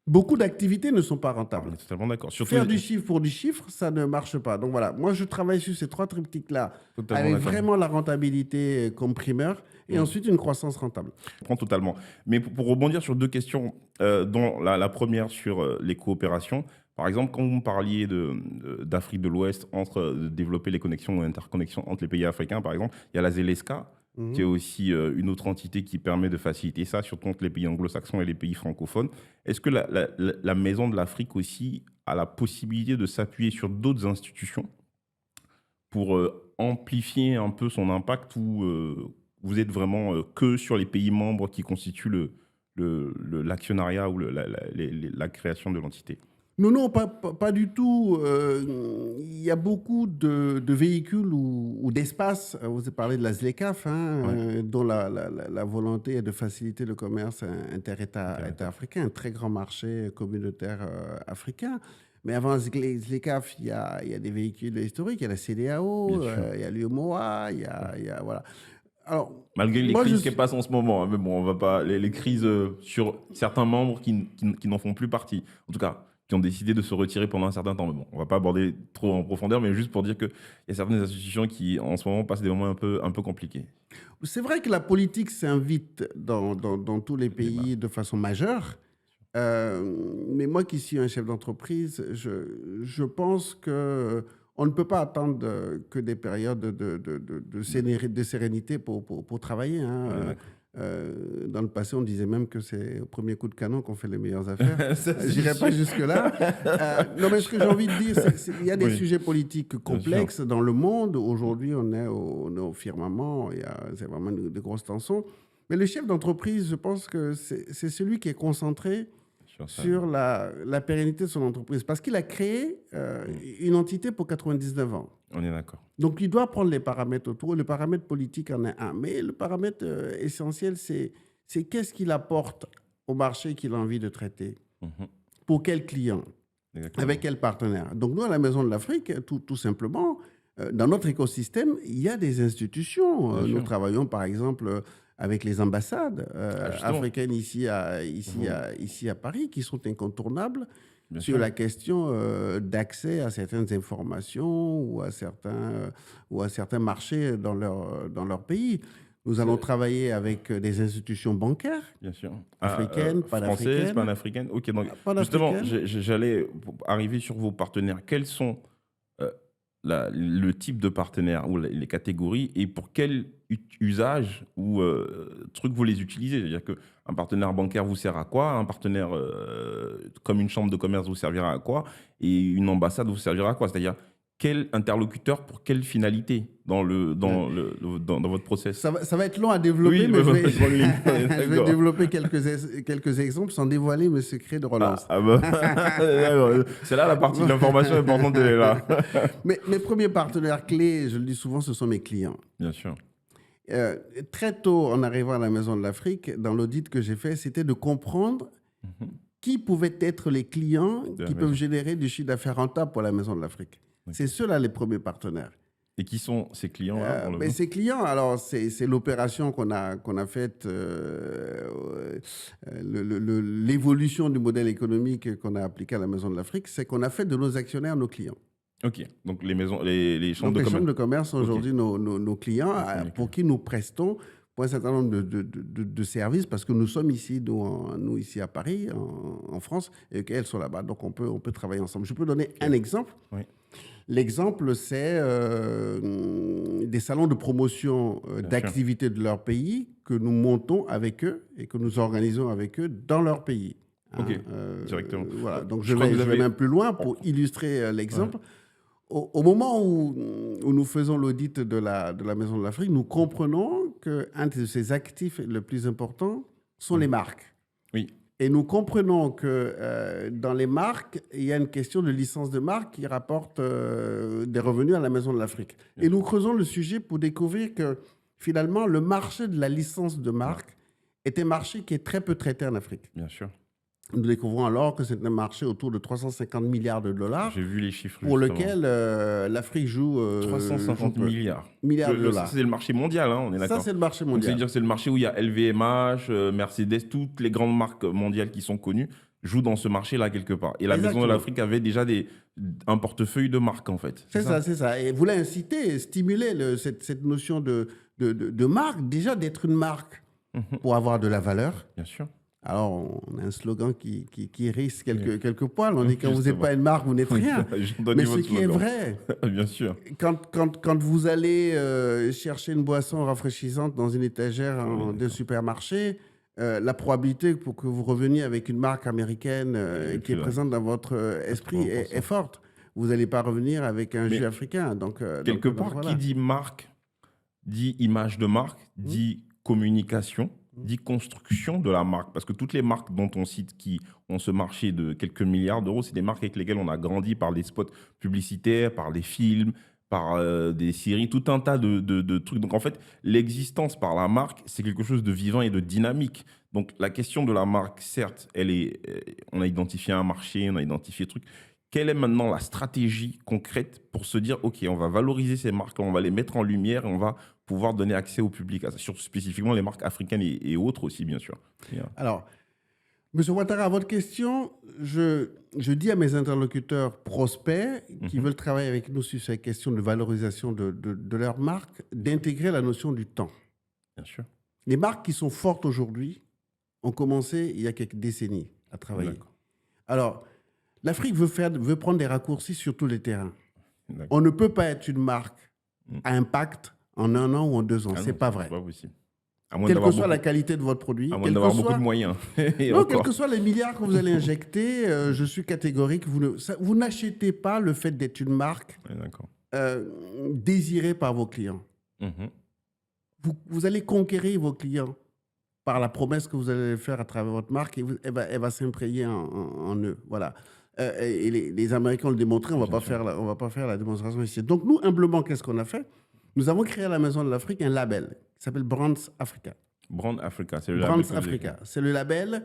Beaucoup d'activités ne sont pas On rentables. est totalement d'accord. Surtout, Faire du chiffre pour du chiffre, ça ne marche pas. Donc voilà, moi je travaille sur ces trois triptyques-là, totalement avec d'accord. vraiment la rentabilité comme primeur, et ensuite une croissance rentable. Je comprends totalement. Mais pour rebondir sur deux questions, dont la première sur les coopérations, par exemple, quand vous me parliez d'Afrique de l'Ouest, de développer les connexions ou interconnexions entre les pays africains, par exemple, il y a la Zélesca, qui est aussi une autre entité qui permet de faciliter ça, surtout entre les pays anglo-saxons et les pays francophones. Est-ce que la Maison de l'Afrique aussi a la possibilité de s'appuyer sur d'autres institutions pour amplifier un peu son impact, ou vous êtes vraiment que sur les pays membres qui constituent l'actionnariat ou la création de l'entité? Non, pas du tout. Il y a beaucoup de véhicules ou d'espaces. Vous avez parlé de la ZLECAf, dont la volonté est de faciliter le commerce inter-État africain, un très grand marché communautaire africain. Mais avant ZLECAf, il y a des véhicules historiques. Il y a la CEDEAO, il y a l'UEMOA, il y a voilà. Alors, malgré les moi, crises qui passent en ce moment, hein, mais bon, on va pas les crises sur certains membres qui n'en font plus partie, en tout cas, qui ont décidé de se retirer pendant un certain temps. Mais bon, on va pas aborder trop en profondeur, mais juste pour dire qu'il y a certaines institutions qui, en ce moment, passent des moments un peu compliqués. c'est vrai que la politique s'invite dans tous les pays de façon majeure. Mais moi qui suis un chef d'entreprise, je pense que on ne peut pas attendre que des périodes de sérénité pour travailler. Hein. Dans le passé, on disait même que c'est au premier coup de canon qu'on fait les meilleures affaires. Je n'irai pas jusque-là. Non, mais ce que j'ai envie de dire, c'est qu'il y a des sujets politiques complexes dans le monde. Aujourd'hui, on est au firmament. C'est vraiment de grosses tensions. Mais le chef d'entreprise, je pense que c'est celui qui est concentré sur la pérennité de son entreprise. Parce qu'il a créé une entité pour 99 ans. On est d'accord. Donc, il doit prendre les paramètres autour. Le paramètre politique en est un. Mais le paramètre essentiel, c'est qu'est-ce qu'il apporte au marché qu'il a envie de traiter. Pour quel client? Exactement. Avec quel partenaire? Donc, nous, à la Maison de l'Afrique, tout simplement, dans notre écosystème, il y a des institutions. Nous travaillons, par exemple, avec les ambassades africaines ici à Paris, qui sont incontournables sur la question d'accès à certaines informations ou à certains marchés dans leur pays. Nous allons travailler avec des institutions bancaires, africaines, françaises, panafricaines. Ok, donc justement, j'allais arriver sur vos partenaires. Quels sont le type de partenaire ou les catégories et pour quel usage ou truc vous les utilisez. C'est-à-dire qu'un partenaire bancaire vous sert à quoi, un partenaire comme une chambre de commerce vous servira à quoi et une ambassade vous servira à quoi. C'est-à-dire quel interlocuteur pour quelle finalité Ouais. dans votre process. Ça va être long à développer, Oui, mais je vais d'accord. développer quelques exemples sans dévoiler mes secrets de relance. Bah, d'accord. C'est là la partie de l'information importante, elle est là. Mes premiers partenaires clés, je le dis souvent, ce sont mes clients. Bien sûr. Euh, Très tôt, en arrivant à la Maison de l'Afrique, dans l'audit que j'ai fait, c'était de comprendre Mhm. qui pouvaient être les clients De la qui peuvent maison. générer du chiffre d'affaires rentable pour la Maison de l'Afrique. Ok. C'est ceux-là les premiers partenaires. Et qui sont ces clients-là pour le Mais coup? ces clients, alors c'est l'opération qu'on a faite, l'évolution du modèle économique qu'on a appliqué à la Maison de l'Afrique, c'est qu'on a fait de nos actionnaires nos clients. Ok. Donc les maisons, les chambres Donc de les chambres commerce. de commerce sont Ok. aujourd'hui nos clients Les premiers pour clients. qui nous prestons pour un certain nombre de services parce que nous sommes ici, nous ici à Paris, en France, et qu'elles sont là-bas. Donc on peut travailler ensemble. Je peux donner un exemple. Oui. L'exemple, c'est des salons de promotion Bien sûr. d'activités de leur pays que nous montons avec eux et que nous organisons avec eux dans leur pays. Ok. Directement. Voilà. Donc Je crois que vous je vais avez. même plus loin pour illustrer Ouais. l'exemple. Au moment où nous faisons l'audit de la Maison de l'Afrique, nous comprenons qu'un de ses actifs les plus importants sont les marques. Oui. Et nous comprenons que dans les marques, il y a une question de licence de marque qui rapporte des revenus à la Maison de l'Afrique. Bien Et nous creusons le sujet pour découvrir que finalement, le marché de la licence de marque est un marché qui est très peu traité en Afrique. Bien sûr. Nous découvrons alors que c'est un marché autour de 350 milliards de dollars J'ai vu les chiffres pour justement. lequel l'Afrique joue 350 peu. milliards. Milliards de Ça, dollars. c'est le marché mondial, hein, on est Ça, d'accord. c'est le marché Donc, mondial. c'est-à-dire que c'est le marché où il y a LVMH, Mercedes, toutes les grandes marques mondiales qui sont connues jouent dans ce marché-là quelque part. Et la Maison de Exactement. l'Afrique avait déjà un portefeuille de marques en fait. C'est ça, c'est ça. Et voulait inciter, stimuler cette notion de marque, déjà d'être une marque Mhm. pour avoir de la valeur. Bien sûr. Alors, on a un slogan qui risque quelques poils. On dit quand vous n'êtes Justement. pas une marque, vous n'êtes rien. J'ai entendu Mais ce votre qui est slogan. vrai, Bien sûr. quand vous allez chercher une boisson rafraîchissante dans une étagère d'un supermarché, la probabilité pour que vous reveniez avec une marque américaine qui est là. présente dans votre esprit 80%. est forte. Vous n'allez pas revenir avec un Mais jus africain. Quelque part, voilà. qui dit marque, dit image de marque, dit communication, dit construction de la marque. Parce que toutes les marques dont on cite qui ont ce marché de quelques milliards d'euros, c'est des marques avec lesquelles on a grandi par des spots publicitaires, par des films, par des séries, tout un tas de trucs. Donc en fait, l'existence par la marque, c'est quelque chose de vivant et de dynamique. Donc la question de la marque, certes, on a identifié un marché, on a identifié trucs. Quelle est maintenant la stratégie concrète pour se dire, OK, on va valoriser ces marques, on va les mettre en lumière et on va pouvoir donner accès au public, surtout spécifiquement les marques africaines et autres aussi, bien sûr. Alors, M. Ouattara, à votre question, je dis à mes interlocuteurs prospects qui veulent travailler avec nous sur ces questions de valorisation de leur marque, d'intégrer la notion du temps. Bien sûr. Les marques qui sont fortes aujourd'hui ont commencé il y a quelques décennies à travailler. D'accord. Alors, l'Afrique veut prendre des raccourcis sur tous les terrains. D'accord. On ne peut pas être une marque à impact en 1 an ou en 2 ans. C'est pas vrai. C'est pas possible. À moins Quelle que d'avoir soit la beaucoup, qualité de votre produit, à moins quel que d'avoir beaucoup soit- de moyens. Et non, encore. quels que soient les milliards que vous allez injecter, je suis catégorique. Vous n'achetez pas le fait d'être une marque Ouais, d'accord. désirée par vos clients. Mhm. Vous allez conquérir vos clients par la promesse que vous allez faire à travers votre marque et elle va s'imprégner en eux. Voilà. Et les Américains l'ont démontré, on ne va pas faire la démonstration ici. Donc nous, humblement, qu'est-ce qu'on a fait? Nous avons créé à la Maison de l'Afrique un label qui s'appelle Brands Africa. Brand Africa, c'est le Brands label que vous avez Africa, c'est le label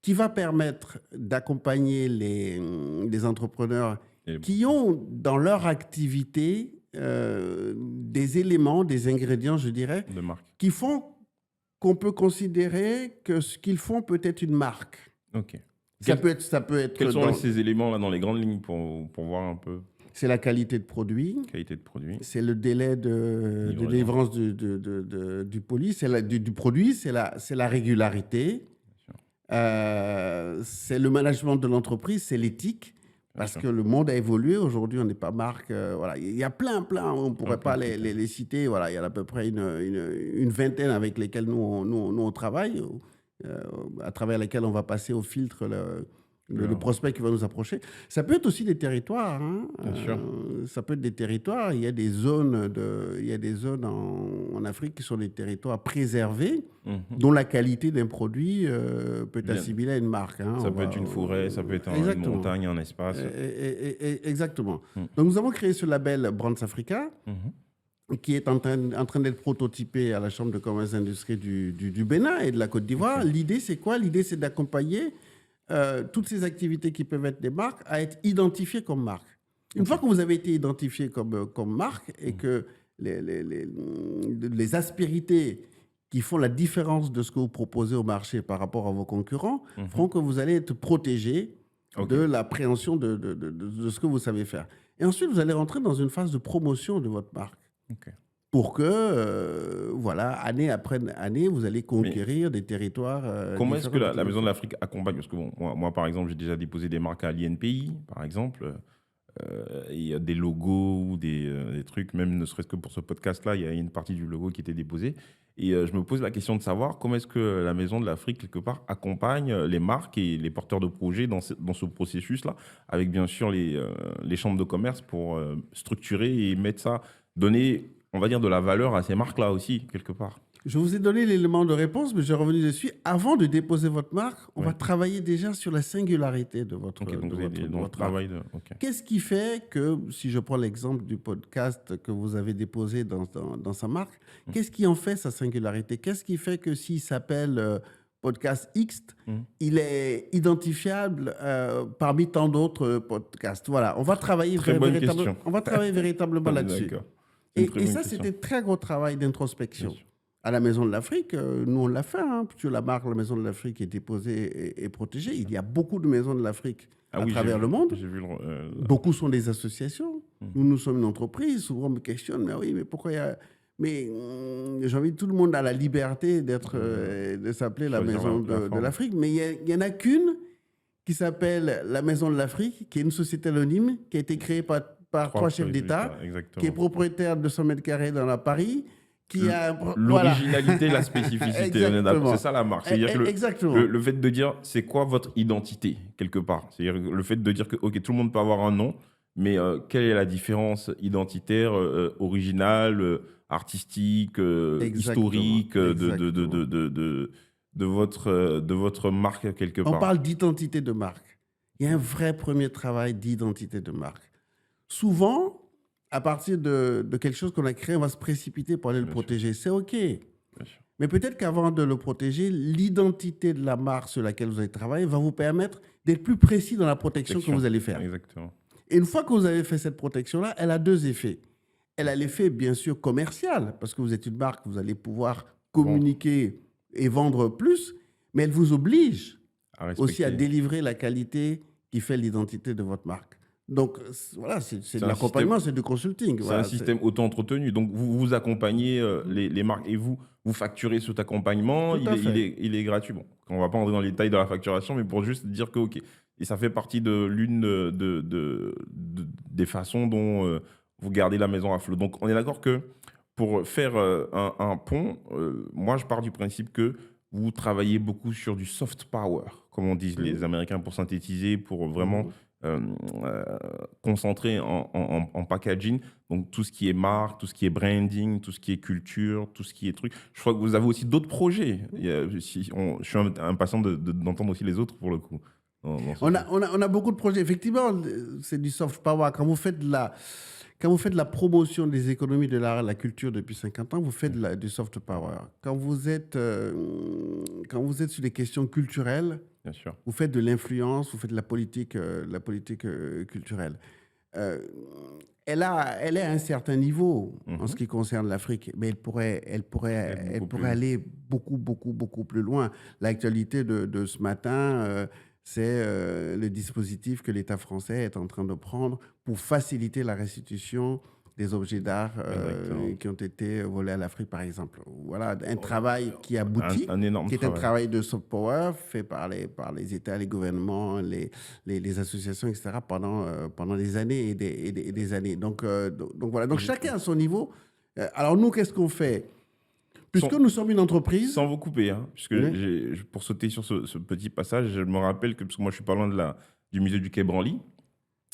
qui va permettre d'accompagner les entrepreneurs Et- qui ont dans leur activité des éléments, des ingrédients, je dirais, de marque. qui font qu'on peut considérer que ce qu'ils font peut être une marque. Ok. Ça peut être Quels sont dans- ces éléments-là dans les grandes lignes pour voir un peu c'est la qualité de produit, la qualité de produit? c'est le délai de Livraison. délivrance du produit, du produit, c'est la régularité, c'est le management de l'entreprise, c'est l'éthique. bien Parce sûr. que le monde a évolué. Aujourd'hui, on n'est pas marque. Voilà. Il y a plein. On ne Plein, pourrait plein pas de critères. les citer. Voilà. Il y en a à peu près une vingtaine avec lesquels on travaille, à travers lesquels on va passer au filtre le Bien, prospect qui va nous approcher. Ça peut être aussi des territoires, hein. bien sûr. Ça peut être des territoires. Il y a des zones en Afrique qui sont des territoires préservés, Mhm. dont la qualité d'un produit peut être Bien. assimilée à une marque, hein. Ça peut être une forêt, ça peut être une Exactement. montagne, un espace. Exactement. Mhm. Donc, nous avons créé ce label Brands Africa, Mhm. qui est en train d'être prototypé à la Chambre de commerce et d'industrie du Bénin et de la Côte d'Ivoire. Ok. L'idée, c'est quoi? L'idée, c'est d'accompagner toutes ces activités qui peuvent être des marques à être identifiées comme marques. Une fois que vous avez été identifié comme marque et que les aspérités qui font la différence de ce que vous proposez au marché par rapport à vos concurrents feront que vous allez être protégé Ok. de l'appréhension de ce que vous savez faire. Et ensuite, vous allez rentrer dans une phase de promotion de votre marque Ok. pour que, voilà, année après année, vous allez Mais conquérir des territoires comment est-ce que différents de la plus en Maison de plus. l'Afrique accompagne? Parce que bon, moi, par exemple, j'ai déjà déposé des marques à l'INPI, par exemple. Il y a des logos ou des trucs, même ne serait-ce que pour ce podcast-là, il y a une partie du logo qui était déposée. Et je me pose la question de savoir comment est-ce que la Maison de l'Afrique, quelque part, accompagne les marques et les porteurs de projets dans ce processus-là, avec bien sûr les chambres de commerce pour structurer et mettre ça, donner, on va dire, de la valeur à ces marques-là aussi, quelque part. Je vous ai donné l'élément de réponse, mais je vais revenir dessus. Avant de déposer votre marque, on va Oui. travailler déjà sur la singularité de votre, Ok, donc de vous votre, avez de dans le votre marque. travail de. Ok. Qu'est-ce qui fait que, si je prends l'exemple du podcast que vous avez déposé dans sa marque, qu'est-ce qui en fait sa singularité? Qu'est-ce qui fait que s'il s'appelle Podcast X, Mhm. il est identifiable parmi tant d'autres podcasts? Voilà, on va travailler, Très bonne question. on va travailler véritablement là-dessus. D'accord. C'est une très Et bonne ça, question. c'était très gros travail Bien d'introspection. sûr. À la Maison de l'Afrique, nous, on l'a fait, hein, sur la marque La Maison de l'Afrique est déposée et protégée. Il y a beaucoup de maisons de l'Afrique Ah à oui, travers le monde. j'ai vu Beaucoup sont des associations. Mhm. Nous sommes une entreprise. Souvent, on me questionne, mais oui, mais pourquoi il y a... Mais j'ai envie, tout le monde a la liberté de s'appeler la choisir Maison la de forme. l'Afrique. Mais il y en a qu'une qui s'appelle la Maison de l'Afrique, qui est une société anonyme, qui a été créée par trois chefs d'État, qui est exactement. propriétaire de 200 mètres carrés dans la Paris, qui a... Voilà. L'originalité, la spécificité, on est d'accord. C'est Exactement. ça la marque. C'est-à-dire que Exactement. le fait de dire, c'est quoi votre identité, quelque part. C'est-à-dire le fait de dire que, OK, tout le monde peut avoir un nom, mais quelle est la différence identitaire, originale, artistique, Exactement. historique Exactement. de votre marque, quelque On part. parle d'identité de marque. Il y a un vrai premier travail d'identité de marque. Souvent, à partir de quelque chose qu'on a créé, on va se précipiter pour aller le Bien sûr, protéger. C'est OK. bien sûr. Mais peut-être qu'avant de le protéger, l'identité de la marque sur laquelle vous allez travailler va vous permettre d'être plus précis dans la protection que vous allez faire. Exactement. Et une fois que vous avez fait cette protection-là, elle a deux effets. Elle a l'effet, bien sûr, commercial, parce que vous êtes une marque, vous allez pouvoir communiquer et vendre plus, mais elle vous oblige À aussi à respecter. délivrer la qualité qui fait l'identité de votre marque. Donc, voilà, c'est de un l'accompagnement, système- c'est du consulting. C'est Voilà, un système auto-entretenu. Donc, vous accompagnez les marques et vous facturez cet accompagnement. Tout à fait. Il est gratuit. Bon, on ne va pas entrer dans les détails de la facturation, mais pour juste dire que, OK. Et ça fait partie de l'une des façons dont vous gardez la maison à flot. Donc, on est d'accord que pour faire un pont, moi, je pars du principe que vous travaillez beaucoup sur du soft power, comme on dit les Américains, pour synthétiser, pour vraiment euh, euh, concentrer en packaging. Donc, tout ce qui est marque, tout ce qui est branding, tout ce qui est culture, tout ce qui est truc. Je crois que vous avez aussi d'autres projets. Je suis impatient d'entendre aussi les autres pour le coup. Dans ce On sens. a, on a, on a beaucoup de projets. Effectivement, c'est du soft power. Quand vous faites de la promotion des économies de l'art et de la culture depuis 50 ans, vous faites du soft power. Quand vous êtes sur des questions culturelles, Bien sûr. vous faites de l'influence, vous faites de la politique culturelle. Euh, elle est à un certain niveau en ce qui concerne l'Afrique, mais elle Être beaucoup pourrait plus. aller beaucoup, beaucoup, beaucoup plus loin. L'actualité de ce matin, c'est le dispositif que l'État français est en train de prendre pour faciliter la restitution des objets d'art Exactement. qui ont été volés à l'Afrique, par exemple. Voilà, un travail qui aboutit, Un énorme qui est un travail. travail de soft power fait par les États, les gouvernements, les associations, etc., pendant des années et des années. Donc voilà, donc Je- chacun à son niveau. Alors nous, qu'est-ce qu'on fait? Puisque sans, nous sommes une entreprise, sans vous couper, hein, puisque oui, pour sauter sur ce petit passage, je me rappelle que, parce que moi je suis pas loin du musée du Quai Branly,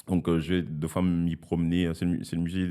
donc je vais deux fois m'y promener, c'est le musée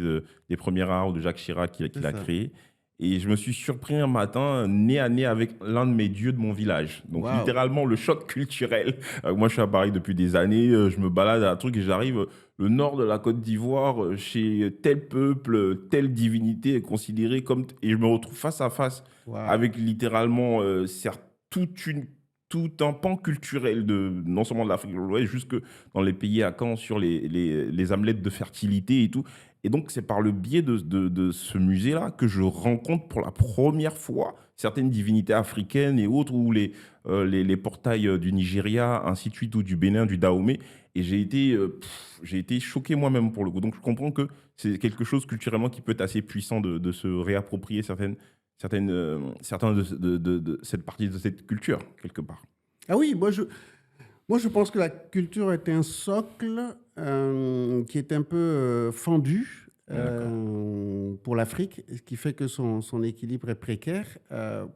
des premiers arts de Jacques Chirac qui c'est l'a ça. créé. Et je me suis surpris un matin, nez à nez avec l'un de mes dieux de mon village. Donc Waouh! littéralement le choc culturel. Moi je suis à Paris depuis des années, je me balade à un truc et j'arrive le nord de la Côte d'Ivoire, chez tel peuple, telle divinité est considérée comme... Et je me retrouve face à face Waouh! avec littéralement, certes, tout un pan culturel de non seulement de l'Afrique de l'Ouest, jusque dans les pays à Caen sur les amelettes de fertilité et tout. Et donc, c'est par le biais de ce musée-là que je rencontre pour la première fois certaines divinités africaines et autres, ou les portails du Nigeria, ainsi de suite, ou du Bénin, du Dahomey. Et j'ai été choqué moi-même pour le coup. Donc, je comprends que c'est quelque chose culturellement qui peut être assez puissant de se réapproprier certains de cette partie de cette culture, quelque part. Ah oui, moi je pense que la culture est un socle qui est un peu fendu D'accord. pour l'Afrique, ce qui fait que son équilibre est précaire,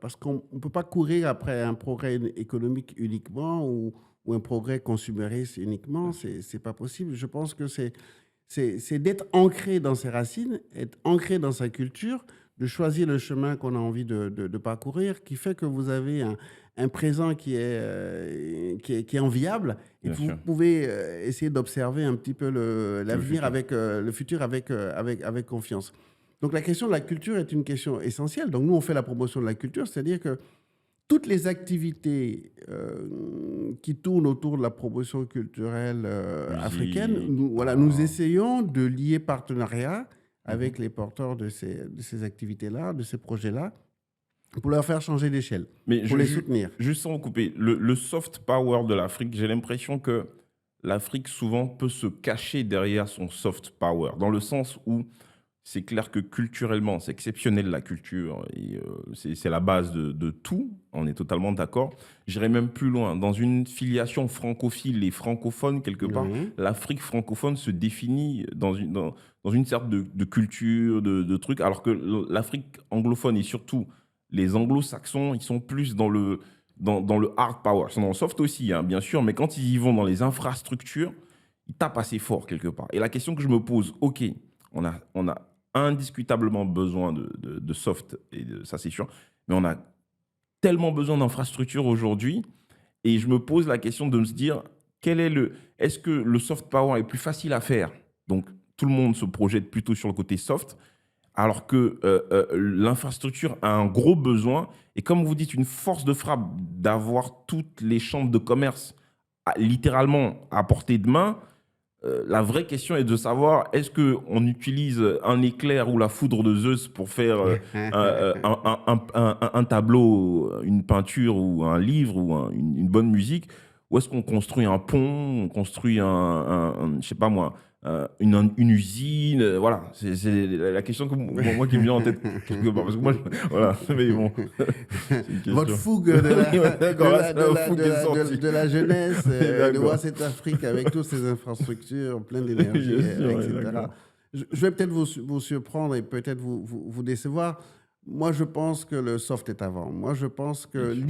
parce qu'on ne peut pas courir après un progrès économique uniquement ou un progrès consumériste uniquement, Bien sûr. c'est pas possible. Je pense que c'est d'être ancré dans ses racines, être ancré dans sa culture, de choisir le chemin qu'on a envie de parcourir, qui fait que vous avez un présent qui est enviable et Bien que vous sûr. pouvez essayer d'observer un petit peu Le l'avenir futur. le futur avec confiance. Donc la question de la culture est une question essentielle. Donc nous, on fait la promotion de la culture, c'est-à-dire que toutes les activités qui tournent autour de la promotion culturelle africaine, Musique, voilà, nous art. essayons de lier partenariat Mhm. avec les porteurs de ces activités-là, de ces projets-là, pour leur faire changer d'échelle, Mais pour les soutenir. juste sans vous couper, le soft power de l'Afrique, j'ai l'impression que l'Afrique souvent peut se cacher derrière son soft power, dans le sens où c'est clair que culturellement, c'est exceptionnel la culture, et c'est la base de tout, on est totalement d'accord. J'irais même plus loin, dans une filiation francophile et francophone, quelque part, Oui, l'Afrique francophone se définit dans une sorte de culture, de trucs, alors que l'Afrique anglophone et surtout les anglo-saxons, ils sont plus dans le hard power. Ils sont dans le soft aussi, hein, bien sûr, mais quand ils y vont dans les infrastructures, ils tapent assez fort quelque part. Et la question que je me pose, ok, on a indiscutablement besoin de soft, et ça c'est sûr, mais on a tellement besoin d'infrastructures aujourd'hui, et je me pose la question de me se dire, est-ce que le soft power est plus facile à faire? Donc tout le monde se projette plutôt sur le côté soft, alors que l'infrastructure a un gros besoin, et comme vous dites, une force de frappe d'avoir toutes les chambres de commerce littéralement à portée de main. La vraie question est de savoir, est-ce qu'on utilise un éclair ou la foudre de Zeus pour faire un tableau, une peinture ou un livre ou une bonne musique, ou est-ce qu'on construit un pont, on construit je sais pas moi, une usine, voilà. C'est la question moi qui me vient en tête quelque part. Parce que moi, voilà, mais bon, c'est une Votre question. fougue Oui, ouais, d'accord, là, c'est un fou qui est sorti. de la jeunesse, de voir D'accord. cette Afrique avec toutes ces infrastructures pleines d'énergie, Bien sûr, ouais, etc. d'accord. Je vais peut-être vous surprendre et peut-être vous décevoir. Moi, je pense que le soft est avant. Moi, je pense Bien que sûr.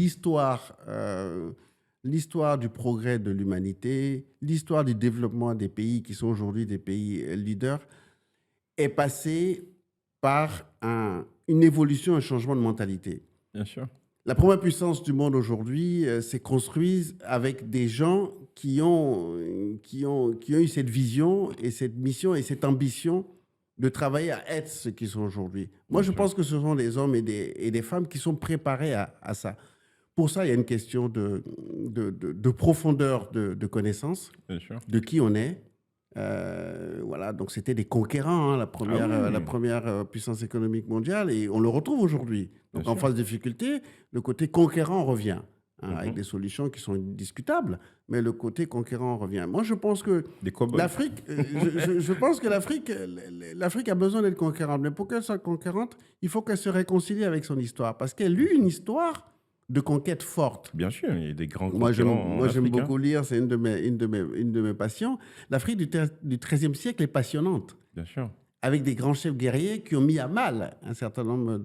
l'histoire du progrès de l'humanité, l'histoire du développement des pays qui sont aujourd'hui des pays leaders, est passée par une évolution, un changement de mentalité. Bien sûr. La première puissance du monde aujourd'hui s'est construite avec des gens qui ont eu cette vision et cette mission et cette ambition de travailler à être ce qu'ils sont aujourd'hui. Moi, Bien je sûr. pense que ce sont des hommes et des femmes qui sont préparés à ça. Pour ça, il y a une question de profondeur de connaissance, Bien sûr. de qui on est. Voilà, donc c'était des conquérants, hein, Ah oui, la oui, première puissance économique mondiale, et on le retrouve aujourd'hui. bien Donc en sûr. phase de difficulté, le côté conquérant revient. avec des solutions qui sont discutables, mais le côté conquérant revient. Moi, je pense que Des cow-boys. l'Afrique, je pense que l'Afrique a besoin d'être conquérante, mais pour qu'elle soit conquérante, il faut qu'elle se réconcilie avec son histoire, parce qu'elle eut une histoire de conquête forte. Bien sûr, il y a des grands Moi, j'aime, conquérants en moi, j'aime Afrique, hein. beaucoup lire, c'est une de mes passions. L'Afrique du XIIIe siècle est passionnante, Bien sûr. avec des grands chefs guerriers qui ont mis à mal un certain nombre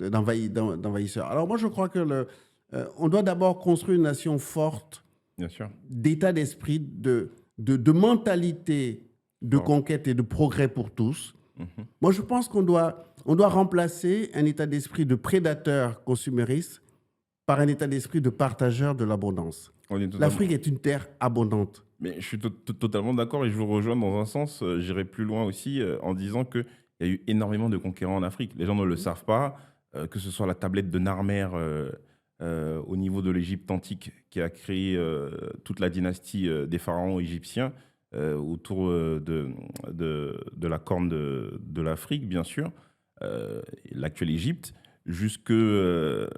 d'envahisseurs. Alors moi, je crois que on doit d'abord construire une nation forte, Bien sûr. d'état d'esprit, de mentalité de Fort. conquête et de progrès pour tous. Moi, je pense qu'on doit remplacer un état d'esprit de prédateur consumériste par un état d'esprit de partageur de l'abondance. On est totalement- L'Afrique est une terre abondante. Mais je suis totalement d'accord et je vous rejoins dans un sens. J'irai plus loin aussi en disant qu'il y a eu énormément de conquérants en Afrique. Les gens ne le savent pas, que ce soit la tablette de Narmer au niveau de l'Égypte antique qui a créé toute la dynastie des pharaons égyptiens autour de la corne de l'Afrique, bien sûr, l'actuelle Égypte, jusque aux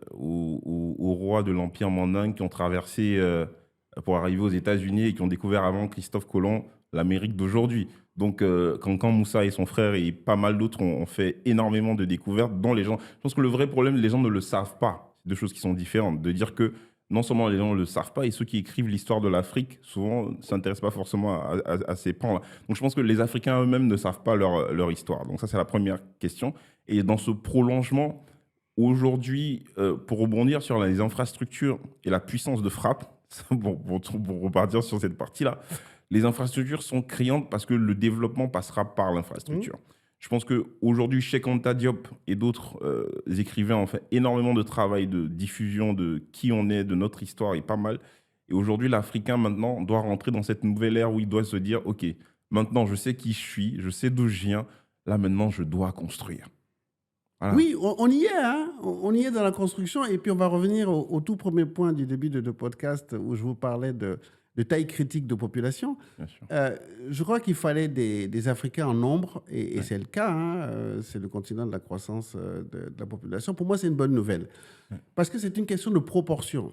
rois de l'Empire mandingue qui ont traversé pour arriver aux États-Unis et qui ont découvert avant Christophe Colomb l'Amérique d'aujourd'hui. Donc, quand Moussa et son frère et pas mal d'autres ont fait énormément de découvertes dont les gens... Je pense que le vrai problème, les gens ne le savent pas. C'est deux choses qui sont différentes. De dire que non seulement les gens ne le savent pas, et ceux qui écrivent l'histoire de l'Afrique, souvent, ne s'intéressent pas forcément à ces pans-là. Donc, je pense que les Africains eux-mêmes ne savent pas leur histoire. Donc, ça, c'est la première question. Et dans ce prolongement, aujourd'hui, pour rebondir sur les infrastructures et la puissance de frappe, pour repartir sur cette partie-là, les infrastructures sont criantes parce que le développement passera par l'infrastructure. Je pense qu'aujourd'hui, Cheikh Anta Diop et d'autres écrivains ont fait énormément de travail de diffusion de qui on est, de notre histoire, et pas mal. Et aujourd'hui, l'Africain, maintenant, doit rentrer dans cette nouvelle ère où il doit se dire, OK, maintenant, je sais qui je suis, je sais d'où je viens. Là, maintenant, je dois construire. Voilà. Oui, on y est, hein. On y est dans la construction. Et puis, on va revenir au tout premier point du début de podcast où je vous parlais de taille critique de population. Bien sûr. Je crois qu'il fallait des Africains en nombre, et c'est le cas, hein. C'est le continent de la croissance de la population. Pour moi, c'est une bonne nouvelle, parce que c'est une question de proportion.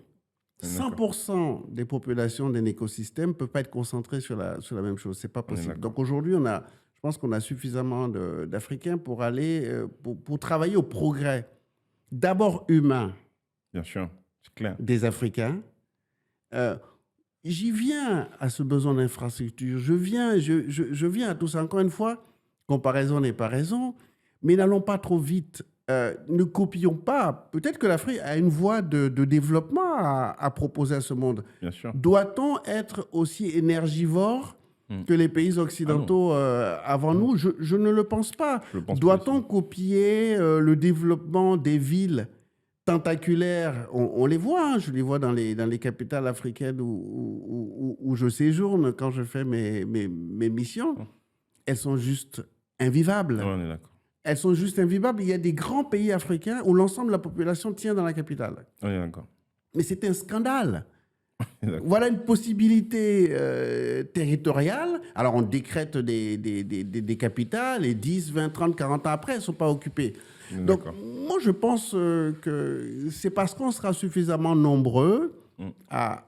100% des populations d'un écosystème ne peuvent pas être concentrées sur la même chose. Ce n'est pas possible. Donc aujourd'hui, je pense qu'on a suffisamment d'Africains pour aller, pour travailler au progrès, d'abord humain, Bien sûr, c'est clair. des Africains. J'y viens à ce besoin d'infrastructure. Je viens à tout ça. Encore une fois, comparaison n'est pas raison, mais n'allons pas trop vite. Ne copions pas. Peut-être que l'Afrique a une voie de développement à proposer à ce monde. Bien sûr. Doit-on être aussi énergivore que les pays occidentaux avant nous? Je ne le pense pas. Je le pense pas Doit-on aussi. copier le développement des villes tentaculaires? On les voit, hein. Je les vois dans les capitales africaines où je séjourne quand je fais mes missions. Elles sont juste invivables. Ouais, on est d'accord. Elles sont juste invivables. Il y a des grands pays africains où l'ensemble de la population tient dans la capitale. On est d'accord. Mais c'est un scandale. D'accord. Voilà une possibilité territoriale. Alors, on décrète des capitales et 10, 20, 30, 40 ans après, elles ne sont pas occupées. Donc, D'accord. moi, je pense que c'est parce qu'on sera suffisamment nombreux à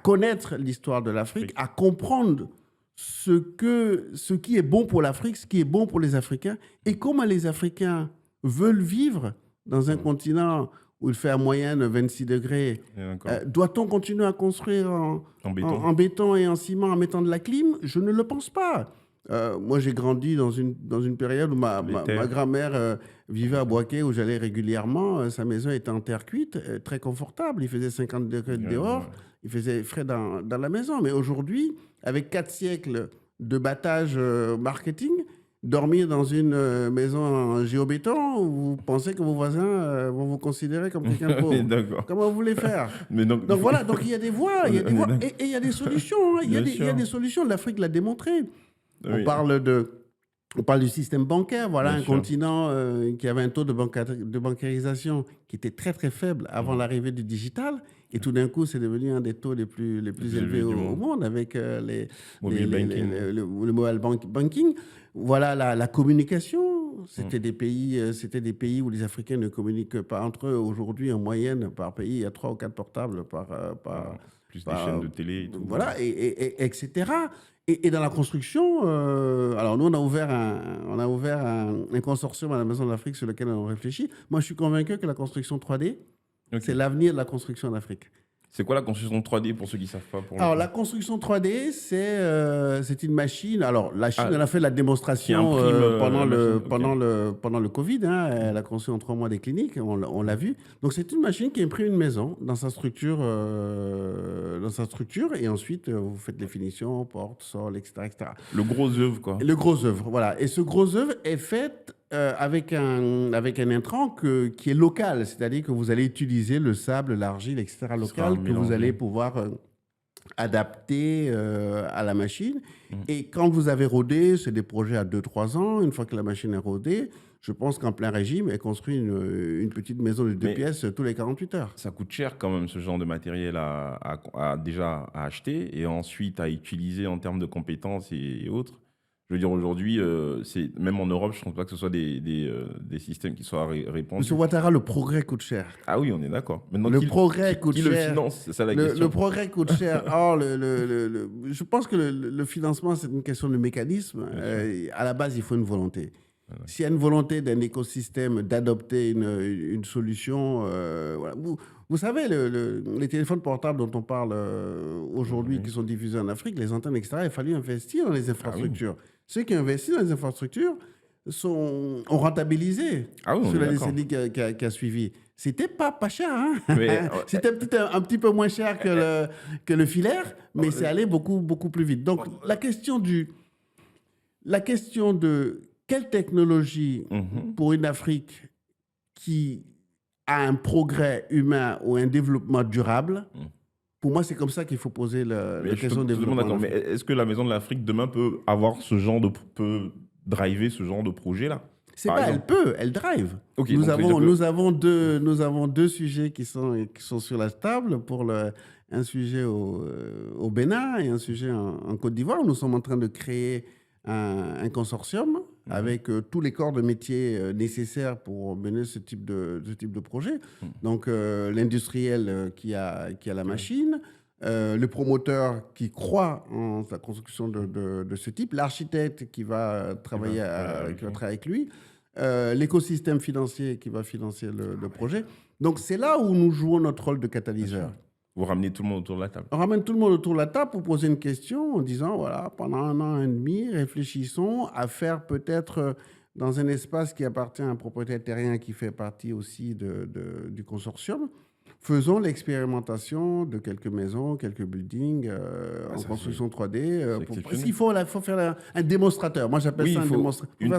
connaître l'histoire de l'Afrique, à comprendre ce qui est bon pour l'Afrique, ce qui est bon pour les Africains, et comment les Africains veulent vivre dans un continent où il fait en moyenne 26 degrés. D'accord. Doit-on continuer à construire En béton. en béton et en ciment en mettant de la clim? Je ne le pense pas. Moi, j'ai grandi dans une période où ma grand-mère vivait à Boaké, où j'allais régulièrement. Sa maison était en terre cuite, très confortable. Il faisait 50 degrés dehors. Il faisait frais dans la maison. Mais aujourd'hui, avec 4 siècles de battage marketing, dormir dans une maison en géobéton, vous pensez que vos voisins vont vous considérer comme quelqu'un de pauvre. D'accord. Comment vous voulez faire? Mais donc Voilà, donc il y a des voies, et il y a des solutions. Hein. Il y a Bien des sûr. solutions. L'Afrique l'a démontré. Oui. On parle du système bancaire. Voilà Bien un sûr. continent qui avait un taux de bancarisation qui était très très faible avant l'arrivée du digital. Et tout d'un coup, c'est devenu un des taux les plus élevés du au monde avec Mobile banking. le mobile banking. Voilà la communication. C'était des pays où les Africains ne communiquent pas entre eux. Aujourd'hui, en moyenne, par pays, il y a 3 ou 4 portables Ah, plus des chaînes par- de télé et tout. voilà, etc. Et dans la construction, alors nous, on a ouvert un consortium à la Maison de l'Afrique sur lequel on réfléchit. Moi, je suis convaincu que la construction 3D, Ok. c'est l'avenir de la construction en Afrique. C'est quoi la construction 3D pour ceux qui ne savent pas pour le Alors, coup. la construction 3D, c'est une machine. Alors, la Chine, Ah, elle a fait la qui démonstration imprime la machine. Ok. pendant le Covid. Hein. Elle a construit en 3 mois des cliniques, on l'a vu. Donc, c'est une machine qui imprime une maison dans sa structure. Et ensuite, vous faites les finitions, porte, sol, etc., etc. Le gros œuvre, quoi. Le gros œuvre, voilà. Et ce gros œuvre est fait avec un intrant qui est local, c'est-à-dire que vous allez utiliser le sable, l'argile, etc. Qui sera local, que vous mélangé. allez pouvoir adapter à la machine. Mhm. Et quand vous avez rodé, c'est des projets à 2 3 ans. Une fois que la machine est rodée, je pense qu'en plein régime, elle construit une petite maison de 2 Mais- pièces tous les 48 heures. Ça coûte cher quand même ce genre de matériel déjà à acheter et ensuite à utiliser en termes de compétences et autres. Je veux dire, aujourd'hui, même en Europe, je ne pense pas que ce soit des systèmes qui soient répandus. Monsieur Ouattara, le progrès coûte cher. Ah oui, on est d'accord. Maintenant, Le progrès coûte qui le cher. finance, c'est ça la Le question. progrès coûte cher. Or, je pense que le financement, c'est une question de mécanisme. À la base, il faut une volonté. Voilà. S'il y a une volonté d'un écosystème d'adopter une solution, voilà. Vous savez, les téléphones portables dont on parle aujourd'hui, Oui. qui sont diffusés en Afrique, les antennes, etc., il a fallu investir dans les Ah infrastructures. Ceux qui investissent dans les infrastructures ont rentabilisé Ah oui, on sur est la d'accord. décennie qui a suivi. C'était pas cher, hein. Mais, C'était un petit peu moins cher que le filaire, mais c'est allé beaucoup, beaucoup plus vite. Donc, la question de quelle technologie mhm. pour une Afrique qui a un progrès humain ou un développement durable, Mm. pour moi, c'est comme ça qu'il faut poser la Mais je question suis de totalement développement. d'accord. en Mais Afrique. est-ce que la Maison de l'Afrique demain peut avoir peut driver ce genre de projet-là? C'est par pas, exemple. elle peut, elle drive. Ok, Nous donc ça veut dire avons, que- nous avons deux sujets qui sont sur la table. Un sujet au Bénin et un sujet en Côte d'Ivoire. Nous sommes en train de créer un consortium avec tous les corps de métier nécessaires pour mener ce type de projet. Donc, l'industriel qui a la machine, le promoteur qui croit en la construction de ce type, l'architecte qui va travailler avec lui, l'écosystème financier qui va financer le projet. Donc, c'est là où nous jouons notre rôle de catalyseur. Vous ramenez tout le monde autour de la table. On ramène tout le monde autour de la table pour poser une question en disant, voilà, pendant 1 an et demi, réfléchissons à faire peut-être dans un espace qui appartient à un propriétaire terrien qui fait partie aussi du consortium, faisons l'expérimentation de quelques maisons, quelques buildings en ça, construction 3D. exceptionnel. Parce qu'il faut faire un démonstrateur. Moi, j'appelle Oui, ça il faut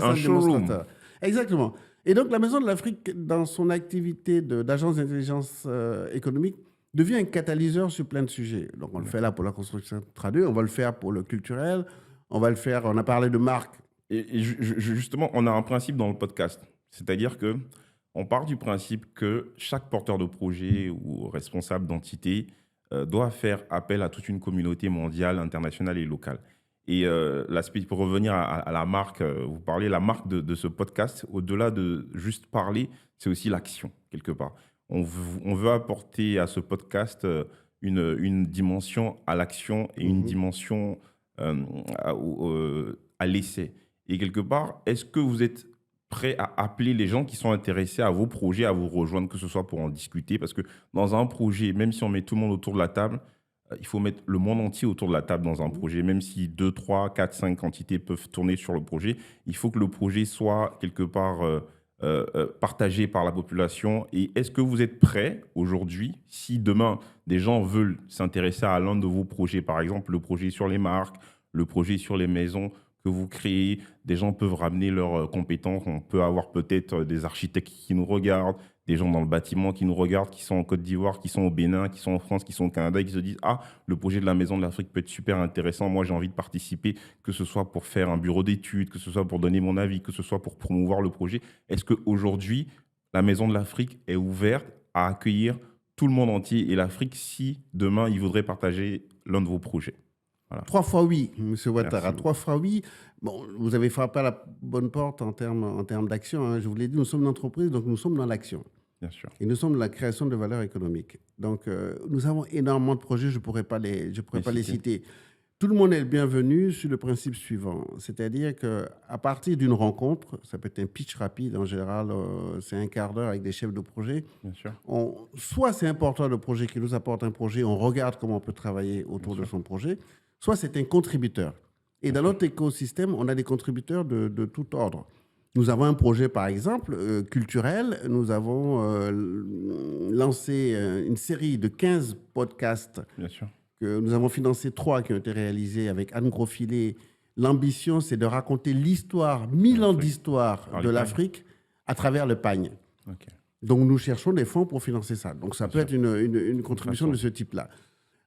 un showroom. démonstrateur. Exactement. Et donc, la Maison de l'Afrique, dans son activité d'agence d'intelligence économique, devient un catalyseur sur plein de sujets. Donc, on le fait là pour la construction 3D, on va le faire pour le culturel, on va le faire, on a parlé de marque. Et justement, on a un principe dans le podcast. C'est-à-dire que on part du principe que chaque porteur de projet ou responsable d'entité doit faire appel à toute une communauté mondiale, internationale et locale. Et l'aspect, pour revenir à la marque, vous parlez, la marque de ce podcast, au-delà de juste parler, c'est aussi l'action, quelque part. On veut apporter à ce podcast une dimension à l'action et une dimension à l'essai. Et quelque part, est-ce que vous êtes prêt à appeler les gens qui sont intéressés à vos projets, à vous rejoindre, que ce soit pour en discuter? Parce que dans un projet, même si on met tout le monde autour de la table, il faut mettre le monde entier autour de la table dans un projet. Même si 2, 3, 4, 5 entités peuvent tourner sur le projet, il faut que le projet soit quelque part partagé par la population. Et est-ce que vous êtes prêt aujourd'hui, si demain des gens veulent s'intéresser à l'un de vos projets, par exemple le projet sur les marques, le projet sur les maisons que vous créez, des gens peuvent ramener leurs compétences, on peut avoir peut-être des architectes qui nous regardent, des gens dans le bâtiment qui nous regardent, qui sont en Côte d'Ivoire, qui sont au Bénin, qui sont en France, qui sont au Canada, et qui se disent « Ah, le projet de la Maison de l'Afrique peut être super intéressant, moi j'ai envie de participer, que ce soit pour faire un bureau d'études, que ce soit pour donner mon avis, que ce soit pour promouvoir le projet ». Est-ce qu'aujourd'hui, la Maison de l'Afrique est ouverte à accueillir tout le monde entier et l'Afrique si demain il voudrait partager l'un de vos projets? Voilà. 3 fois oui, M. Ouattara. Merci 3 fois oui. Bon, vous avez frappé à la bonne porte en termes d'action, hein. Je vous l'ai dit, nous sommes une entreprise, donc nous sommes dans l'action. bien sûr. Et nous sommes dans la création de valeur économique. Donc, nous avons énormément de projets, je ne pourrais pas les citer. Tout le monde est le bienvenu sur le principe suivant. C'est-à-dire qu'à partir d'une rencontre, ça peut être un pitch rapide, en général, c'est un quart d'heure avec des chefs de projet. Bien sûr. Soit c'est un porteur de projet qui nous apporte un projet, on regarde comment on peut travailler autour de son projet, soit c'est un contributeur. Et dans notre écosystème, on a des contributeurs de tout ordre. Nous avons un projet, par exemple, culturel. Nous avons lancé une série de 15 podcasts Bien sûr. que nous avons financé 3 qui ont été réalisés avec Anne Grosfilet. L'ambition, c'est de raconter l'histoire, 1000 ans d'histoire de l'Afrique à travers le pagne. Ok. Donc, nous cherchons des fonds pour financer ça. Donc, ça peut être une contribution de ce type-là.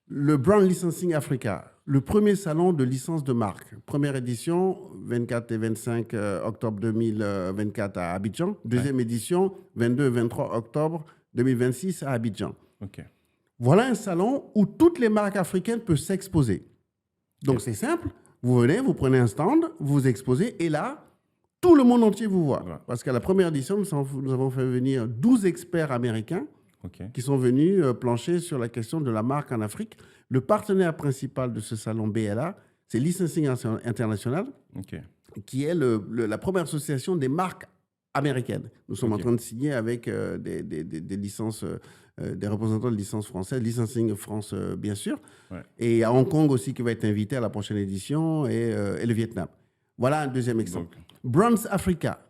Le Brand Licensing Africa, le premier salon de licence de marque. Première édition, 24 et 25 octobre 2024 à Abidjan. Deuxième édition, 22 et 23 octobre 2026 à Abidjan. Ok. Voilà un salon où toutes les marques africaines peuvent s'exposer. Donc, c'est simple. Vous venez, vous prenez un stand, vous vous exposez, et là, tout le monde entier vous voit. Voilà. Parce qu'à la première édition, nous avons fait venir 12 experts américains Ok. qui sont venus plancher sur la question de la marque en Afrique. Le partenaire principal de ce salon BLA, c'est Licensing International, Ok. qui est la première association des marques américaines. Nous sommes en train de signer avec des licences, des représentants de licences françaises, Licensing France, bien sûr, et à Hong Kong aussi, qui va être invité à la prochaine édition, et le Vietnam. Voilà un deuxième exemple. Brands Africa.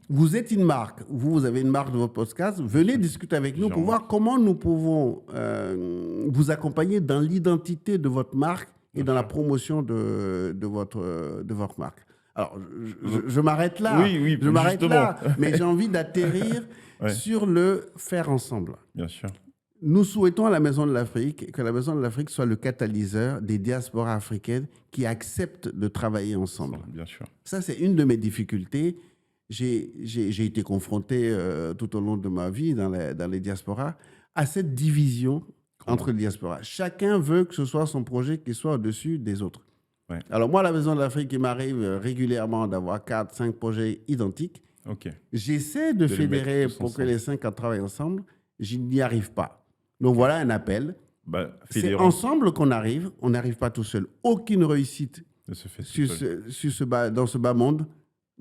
Vous êtes une marque, vous avez une marque de votre podcast, venez discuter avec nous pour voir comment nous pouvons vous accompagner dans l'identité de votre marque et dans la promotion de votre marque. Alors, je m'arrête là. Oui, je m'arrête justement. là, mais j'ai envie d'atterrir sur le faire ensemble. Bien sûr. Nous souhaitons à la Maison de l'Afrique que la Maison de l'Afrique soit le catalyseur des diasporas africaines qui acceptent de travailler ensemble. Bien sûr. Ça, c'est une de mes difficultés. J'ai été confronté tout au long de ma vie dans les diasporas à cette division entre les diasporas. Chacun veut que ce soit son projet qui soit au-dessus des autres. Ouais. Alors moi, à la Maison de l'Afrique, il m'arrive régulièrement d'avoir 4, 5 projets identiques. Ok. J'essaie de fédérer pour que les 5 travaillent ensemble. Je n'y arrive pas. Donc voilà un appel. C'est ensemble qu'on arrive. On n'arrive pas tout seul. Aucune réussite ne se fait dans ce bas monde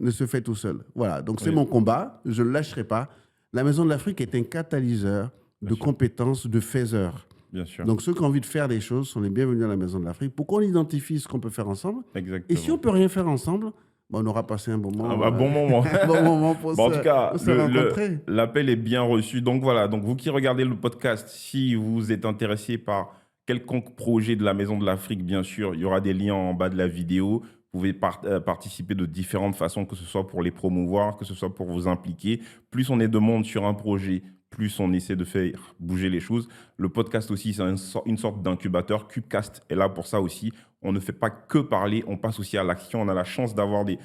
ne se fait tout seul. Voilà, donc c'est mon combat, je ne le lâcherai pas. La Maison de l'Afrique est un catalyseur de compétences, de faiseurs. Bien sûr. Donc ceux qui ont envie de faire des choses sont les bienvenus à la Maison de l'Afrique pour qu'on identifie ce qu'on peut faire ensemble. Exactement. Et si on ne peut rien faire ensemble, on aura passé un bon moment. Un bon moment. bon moment pour en tout cas, rencontrer. L'appel est bien reçu. Donc voilà, donc vous qui regardez le podcast, si vous êtes intéressé par quelconque projet de la Maison de l'Afrique, bien sûr, il y aura des liens en bas de la vidéo. Vous pouvez participer de différentes façons, que ce soit pour les promouvoir, que ce soit pour vous impliquer. Plus on est de monde sur un projet, plus on essaie de faire bouger les choses. Le podcast aussi, c'est une sorte d'incubateur. Cubecast est là pour ça aussi. On ne fait pas que parler, on passe aussi à l'action. On a la chance d'avoir des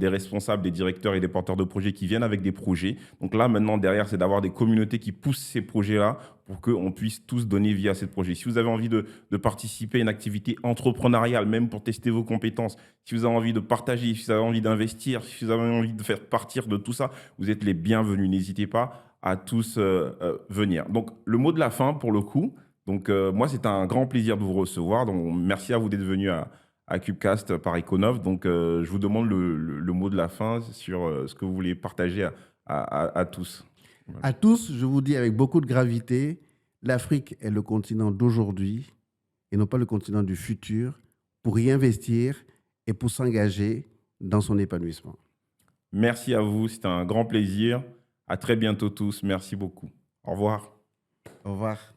responsables, des directeurs et des porteurs de projets qui viennent avec des projets. Donc là, maintenant, derrière, c'est d'avoir des communautés qui poussent ces projets-là pour qu'on puisse tous donner vie à ces projets. Si vous avez envie de participer à une activité entrepreneuriale, même pour tester vos compétences, si vous avez envie de partager, si vous avez envie d'investir, si vous avez envie de faire partir de tout ça, vous êtes les bienvenus. N'hésitez pas à tous venir. Donc, le mot de la fin, pour le coup. Donc, moi, c'est un grand plaisir de vous recevoir. Donc, merci à vous d'être venus à Cubecast par Econov. Donc, je vous demande le mot de la fin sur ce que vous voulez partager à tous. Voilà. À tous, je vous dis avec beaucoup de gravité, l'Afrique est le continent d'aujourd'hui et non pas le continent du futur pour y investir et pour s'engager dans son épanouissement. Merci à vous, c'était un grand plaisir. À très bientôt tous. Merci beaucoup. Au revoir. Au revoir.